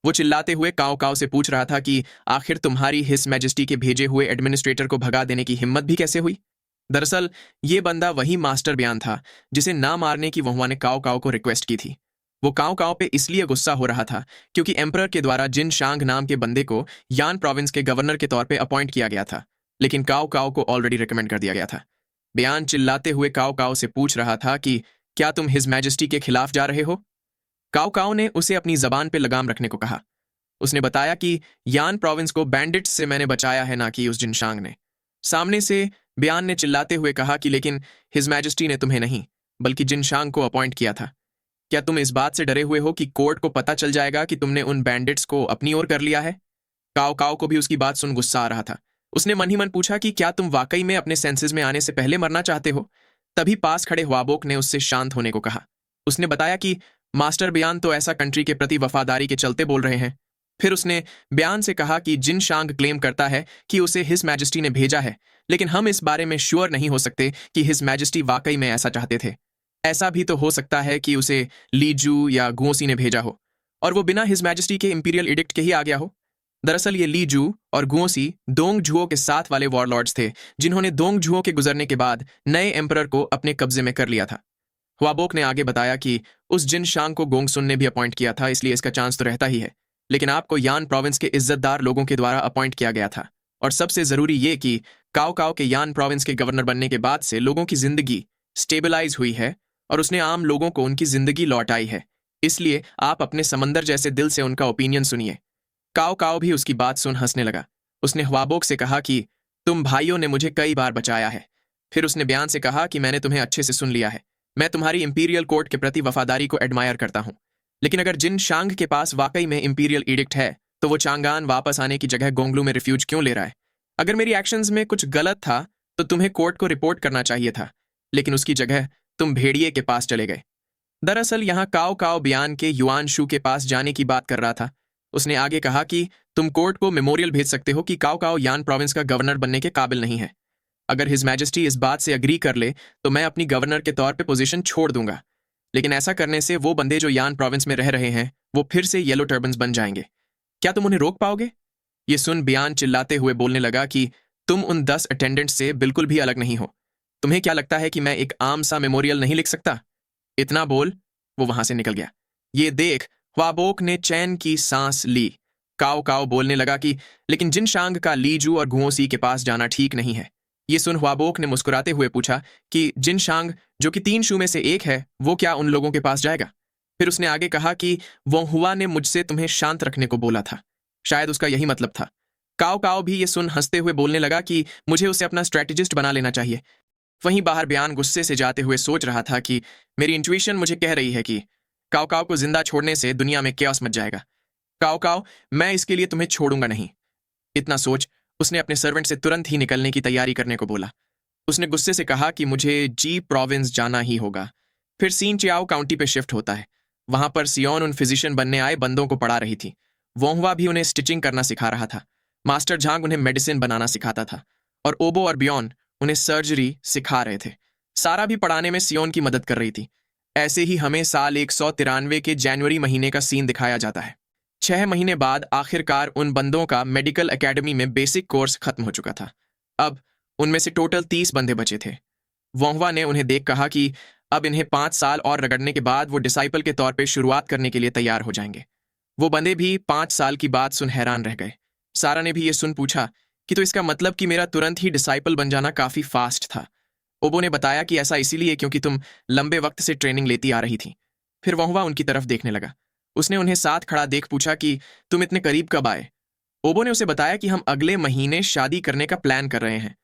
वो चिल्लाते हुए काओ काओ से पूछ रहा था कि आखिर तुम्हारी हिस मैजेस्टी के भेजे हुए एडमिनिस्ट्रेटर को भगा देने की हिम्मत भी कैसे हुई? दरअसल ये बंदा वही मास्टर बयान था जिसे ना मारने की वहुआ ने काओ काओ को रिक्वेस्ट की थी। वो काओ काओ पे इसलिए गुस्सा हो रहा था क्योंकि एम्परर के द्वारा जिन शांग नाम के बंदे को यान प्रोविंस के गवर्नर के तौर पे अपॉइंट किया गया था, लेकिन काओ काओ को ऑलरेडी रिकमेंड कर दिया गया था। बयान चिल्लाते हुए काओ काओ से पूछ रहा था कि क्या तुम हिज मैजेस्टी के खिलाफ जा रहे हो? काओ काओ ने उसे अपनी जबान पे लगाम रखने को कहा। उसने बताया कि यान प्रोविंस को बैंडिट्स से मैंने बचाया है, ना कि उस जिनशांग ने। सामने से बयान ने चिल्लाते हुए कहा कि लेकिन हिज मैजेस्टी ने तुम्हें नहीं बल्कि जिनशांग को अपॉइंट किया था। क्या तुम इस बात से डरे हुए हो कि कोर्ट को पता चल जाएगा कि तुमने उन बैंडिट्स को अपनी ओर कर लिया है? काओ काओ को भी उसकी बात सुन गुस्सा आ रहा था। उसने मन ही मन पूछा कि क्या तुम वाकई में अपने सेंसेस में आने से पहले मरना चाहते हो? तभी पास खड़े हुआबोक ने उससे शांत होने को कहा। उसने बताया कि मास्टर बयान तो ऐसा कंट्री के प्रति वफादारी के चलते बोल रहे हैं। फिर उसने बयान से कहा कि जिन शांग क्लेम करता है कि उसे हिज मैजेस्टी ने भेजा है, लेकिन हम इस बारे में श्योर नहीं हो सकते कि हिज मैजेस्टी वाकई में ऐसा चाहते थे। ऐसा भी तो हो सकता है कि उसे लीजू या गुओसी ने भेजा हो और वो बिना हिज मैजेस्टी के इंपीरियल एडिक्ट के ही आ गया हो। दरअसल ये लीजू और गुओसी दोंगझुओ के साथ वाले वॉरलॉर्ड्स थे जिन्होंने दोंगझुओ के गुजरने के बाद नए एम्परर को अपने कब्जे में कर लिया था। हुआबोक ने आगे बताया कि उस जिन शांग को गोंगसुन ने भी अपॉइंट किया था, इसलिए इसका चांस तो रहता ही है, लेकिन आपको यान प्रोविंस के इज्जतदार लोगों के द्वारा अपॉइंट किया गया था। और सबसे जरूरी ये कि काओ काओ के यान प्रोविंस के गवर्नर बनने के बाद से लोगों की जिंदगी स्टेबलाइज हुई है और उसने आम लोगों को उनकी जिंदगी लौटाई है। इसलिए आप अपने समंदर जैसे दिल से उनका ओपिनियन सुनिए। काओ काओ भी उसकी बात सुन हंसने लगा। उसने हुआबोक से कहा कि तुम भाइयों ने मुझे कई बार बचाया है। फिर उसने बयान से कहा कि मैंने तुम्हें अच्छे से सुन लिया है। मैं तुम्हारी इंपीरियल कोर्ट के प्रति वफादारी को एडमायर करता हूं, लेकिन अगर जिन शांग के पास वाकई में इंपीरियल एडिक्ट है तो वो चांगान वापस आने की जगह गोंगलू में रिफ्यूज क्यों ले रहा है? अगर मेरी एक्शंस में कुछ गलत था तो तुम्हें कोर्ट को रिपोर्ट करना चाहिए था, लेकिन उसकी जगह तुम भेड़िए के पास चले गए। दरअसल यहां काओ काओ बयान के युआन शू के पास जाने की बात कर रहा था, उसने आगे कहा कि तुम कोर्ट को मेमोरियल भेज सकते हो कि काओ काओ यान प्रोविंस का गवर्नर बनने के काबिल नहीं है। अगर हिज मैजेस्टी इस बात से अग्री कर ले तो मैं अपनी गवर्नर के तौर पे पोजीशन छोड़ दूंगा, लेकिन ऐसा करने से वो बंदे जो यान प्रोविंस में रह रहे हैं वो फिर से येलो टर्बन्स बन जाएंगे। क्या तुम उन्हें रोक पाओगे? ये सुन बियान चिल्लाते हुए बोलने लगा कि तुम उन 10 अटेंडेंट्स से बिल्कुल भी अलग नहीं हो। तुम्हें क्या लगता है कि मैं एक आम सा मेमोरियल नहीं लिख सकता? इतना बोल वो वहां से निकल गया। ये देख ख्वाबोक ने चैन की सांस ली। काओ काओ बोलने लगा कि लेकिन जिन शांग का लीजू और गुओसी के पास जाना ठीक नहीं है। ये सुन ख्वाबोक ने मुस्कुराते हुए पूछा कि जिन शांग जो कि 3 शू में से एक है वो क्या उन लोगों के पास जाएगा? फिर उसने आगे कहा कि वो हुआ ने मुझसे तुम्हें शांत रखने को बोला था। शायद उसका यही मतलब था। काओ काओ भी ये सुन हंसते हुए बोलने लगा कि मुझे उसे अपना स्ट्रेटेजिस्ट बना लेना चाहिए। वहीं बाहर बयान गुस्से से जाते हुए सोच रहा था कि मेरी इंट्यूशन मुझे कह रही है कि काओ काओ को जिंदा छोड़ने से दुनिया में कैओस मच जाएगा। काओ काओ, मैं इसके लिए तुम्हें छोड़ूंगा नहीं। इतना सोच उसने अपने सर्वेंट से तुरंत ही निकलने की तैयारी करने को बोला। उसने गुस्से से कहा कि मुझे जी प्रोविंस जाना ही होगा। फिर सीन चियाओ काउंटी पे शिफ्ट होता है। वहां पर सियोन उन फिजिशियन बनने आए बंदों को पढ़ा रही थी। वोंगवा भी उन्हें स्टिचिंग करना सिखा रहा था। मास्टर झांग उन्हें मेडिसिन बनाना सिखाता था और ओबो और बियॉन उन्हें सर्जरी सिखा रहे थे। सारा भी पढ़ाने में सियोन की मदद कर रही थी। ऐसे ही हमें साल 193 के जनवरी महीने का सीन दिखाया जाता है। 6 महीने बाद आखिरकार उन बंदों का मेडिकल एकेडमी में बेसिक कोर्स खत्म हो चुका था। अब उनमें से टोटल 30 बंदे बचे थे। वोंगवा ने उन्हें देख कहा कि अब इन्हें 5 साल और रगड़ने के बाद वो डिसाइपल के तौर पे शुरुआत करने के लिए तैयार हो जाएंगे। वो बंदे भी 5 साल की बात सुन हैरान रह गए। सारा ने भी ये सुन पूछा कि तो इसका मतलब कि मेरा तुरंत ही डिसाइपल बन जाना काफी फास्ट था। ओबो ने बताया कि ऐसा इसीलिए क्योंकि तुम लंबे वक्त से ट्रेनिंग लेती आ रही थी। फिर वोंगवा उनकी तरफ देखने लगा। उसने उन्हें साथ खड़ा देख पूछा कि तुम इतने करीब कब आए? ओबो ने उसे बताया कि हम अगले महीने शादी करने का प्लान कर रहे हैं।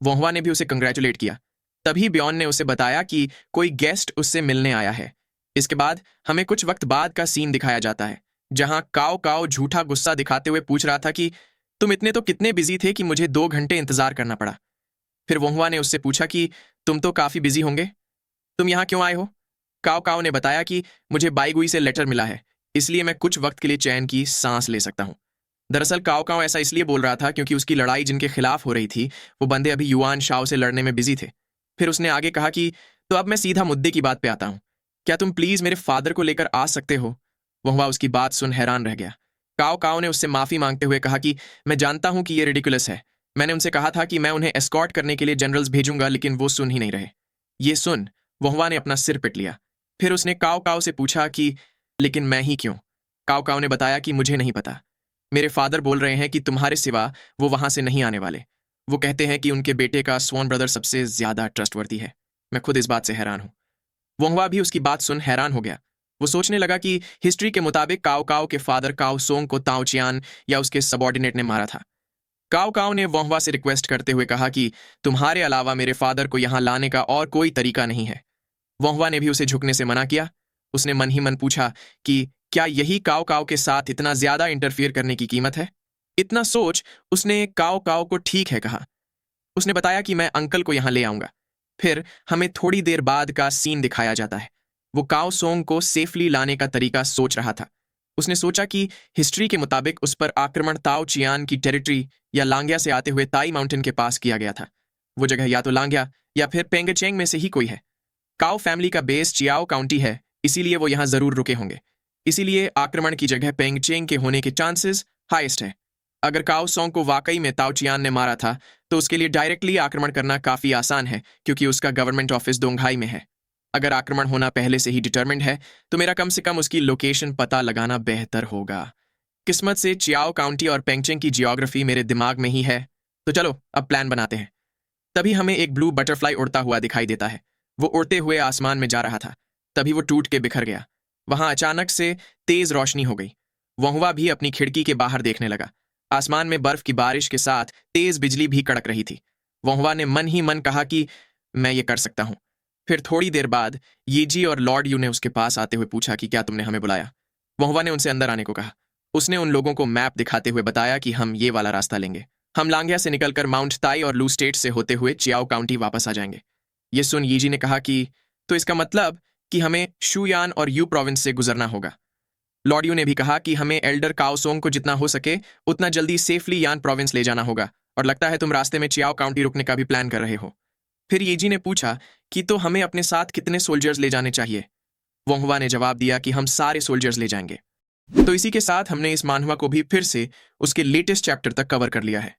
वोंगवा ने भी उसे कंग्रेचुलेट किया। तभी ब्योन ने उसे बताया कि कोई गेस्ट उससे मिलने आया है। इसके बाद हमें कुछ वक्त बाद का सीन दिखाया जाता है जहां काओ काओ झूठा गुस्सा दिखाते हुए पूछ रहा था कि तुम इतने तो कितने बिजी थे कि मुझे 2 घंटे इंतजार करना पड़ा। फिर वोंगवा ने उससे पूछा कि तुम तो काफी बिजी होंगे, तुम यहां क्यों आए हो? काओ काओ ने बताया कि मुझे बाईगुई से लेटर मिला है, इसलिए मैं कुछ वक्त के लिए चैन की सांस ले सकता हूं। दरअसल काओ काओ ऐसा इसलिए बोल रहा था क्योंकि उसकी लड़ाई जिनके खिलाफ हो रही थी वो बंदे अभी युआन शाओ से लड़ने में बिजी थे। फिर उसने आगे कहा कि तो अब मैं सीधा मुद्दे की बात पे आता हूं। क्या तुम प्लीज मेरे फादर को लेकर आ सकते हो? वोंगवा उसकी बात सुन हैरान रह गया। काओ काओ ने उससे माफी मांगते हुए कहा कि मैं जानता हूं कि ये रिडिकुलस है। मैंने उनसे कहा था कि मैं उन्हें एस्कॉर्ट करने के लिए जनरल्स भेजूंगा, लेकिन वो सुन ही नहीं रहे। ये सुन वोंगवा ने अपना सिर पिट लिया। फिर उसने काओ काओ से पूछा कि लेकिन मैं ही क्यों? काओ काओ ने बताया कि मुझे नहीं पता। मेरे फादर बोल रहे हैं कि तुम्हारे सिवा वो वहां से नहीं आने वाले। वो कहते हैं कि उनके बेटे का स्वॉन ब्रदर सबसे ज्यादा ट्रस्टवर्दी है। मैं खुद इस बात से हैरान हूं। वोंगवा भी उसकी बात सुन हैरान हो गया। वो सोचने लगा कि हिस्ट्री के मुताबिक काओ काओ के फादर काओ सोंग को ताओ चियान या उसके सबॉर्डिनेट ने मारा था। काओ काओ ने वोंगवा से रिक्वेस्ट करते हुए कहा कि तुम्हारे अलावा मेरे फादर को यहां लाने का और कोई तरीका नहीं है। वोंगवा ने भी उसे झुकने से मना किया। उसने मन ही मन पूछा कि क्या यही काओ काओ के साथ इतना ज्यादा इंटरफियर करने की कीमत है? इतना सोच उसने काओ काओ को ठीक है कहा। उसने बताया कि मैं अंकल को यहां ले आऊंगा। फिर हमें थोड़ी देर बाद का सीन दिखाया जाता है। वो काओ सोंग को सेफली लाने का तरीका सोच रहा था। उसने सोचा कि हिस्ट्री के मुताबिक उस पर आक्रमण ताओ चियान की टेरिटरी या लांग्या से आते हुए ताई माउंटेन के पास किया गया था। वो जगह या तो लांग्या या फिर पेंगचेंग में से ही कोई है। काओ फैमिली का बेस चियाओ काउंटी है, इसीलिए वो यहां जरूर रुके होंगे। इसीलिए आक्रमण की जगह पेंगचेंग के होने के चांसेस हाईएस्ट है। अगर काओ सोंग को वाकई में ताओ चियान ने मारा था तो उसके लिए डायरेक्टली आक्रमण करना काफी आसान है क्योंकि उसका गवर्नमेंट ऑफिस दोंगहाई में है। अगर आक्रमण होना पहले से ही डिटरमिन्ड है तो मेरा कम से कम उसकी लोकेशन पता लगाना बेहतर होगा। किस्मत से चियाओ काउंटी और पेंगचेंग की जियोग्राफी मेरे दिमाग में ही है। तो चलो अब प्लान बनाते हैं। तभी हमें एक ब्लू बटरफ्लाई उड़ता हुआ दिखाई देता है। वो उड़ते हुए आसमान में जा रहा था। तभी वो टूट के बिखर गया। वहां अचानक से तेज रोशनी हो गई। वोंगवा भी अपनी खिड़की के बाहर देखने लगा। आसमान में बर्फ की बारिश के साथ तेज बिजली भी कड़क रही थी। वोंगवा ने मन ही मन कहा कि मैं ये कर सकता हूं। फिर थोड़ी देर बाद यीजी और लॉर्ड यू ने उसके पास आते हुए पूछा कि क्या तुमने हमें बुलाया? वोंगवा ने उनसे अंदर आने को कहा। उसने उन लोगों को मैप दिखाते हुए बताया कि हम ये वाला रास्ता लेंगे। हम लांग्या से निकलकर माउंट ताई और लू स्टेट से होते हुए चियाओ काउंटी वापस आ जाएंगे। ये सुन यीजी ने कहा कि तो इसका मतलब कि हमें शुयान और यू प्रोविंस से गुजरना होगा। लॉडियो ने भी कहा कि हमें एल्डर काओसोंग को जितना हो सके उतना जल्दी सेफली यान प्रोविंस ले जाना होगा, और लगता है तुम रास्ते में चियाओ काउंटी रुकने का भी प्लान कर रहे हो। फिर येजी ने पूछा कि तो हमें अपने साथ कितने सोल्जर्स ले जाने चाहिए। वोंगहुआ ने जवाब दिया कि हम सारे सोल्जर्स ले जाएंगे। तो इसी के साथ हमने इस मानहवा को भी फिर से उसके लेटेस्ट चैप्टर तक कवर कर लिया है।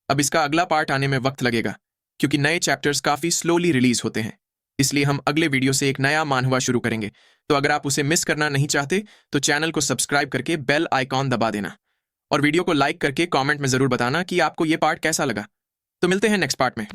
अब इसका अगला पार्ट आने में वक्त लगेगा, क्योंकि नए चैप्टर्स काफी स्लोली रिलीज होते हैं। इसलिए हम अगले वीडियो से एक नया मानहवा शुरू करेंगे। तो अगर आप उसे मिस करना नहीं चाहते तो चैनल को सब्सक्राइब करके बेल आइकॉन दबा देना, और वीडियो को लाइक करके कमेंट में जरूर बताना कि आपको ये पार्ट कैसा लगा। तो मिलते हैं नेक्स्ट पार्ट में।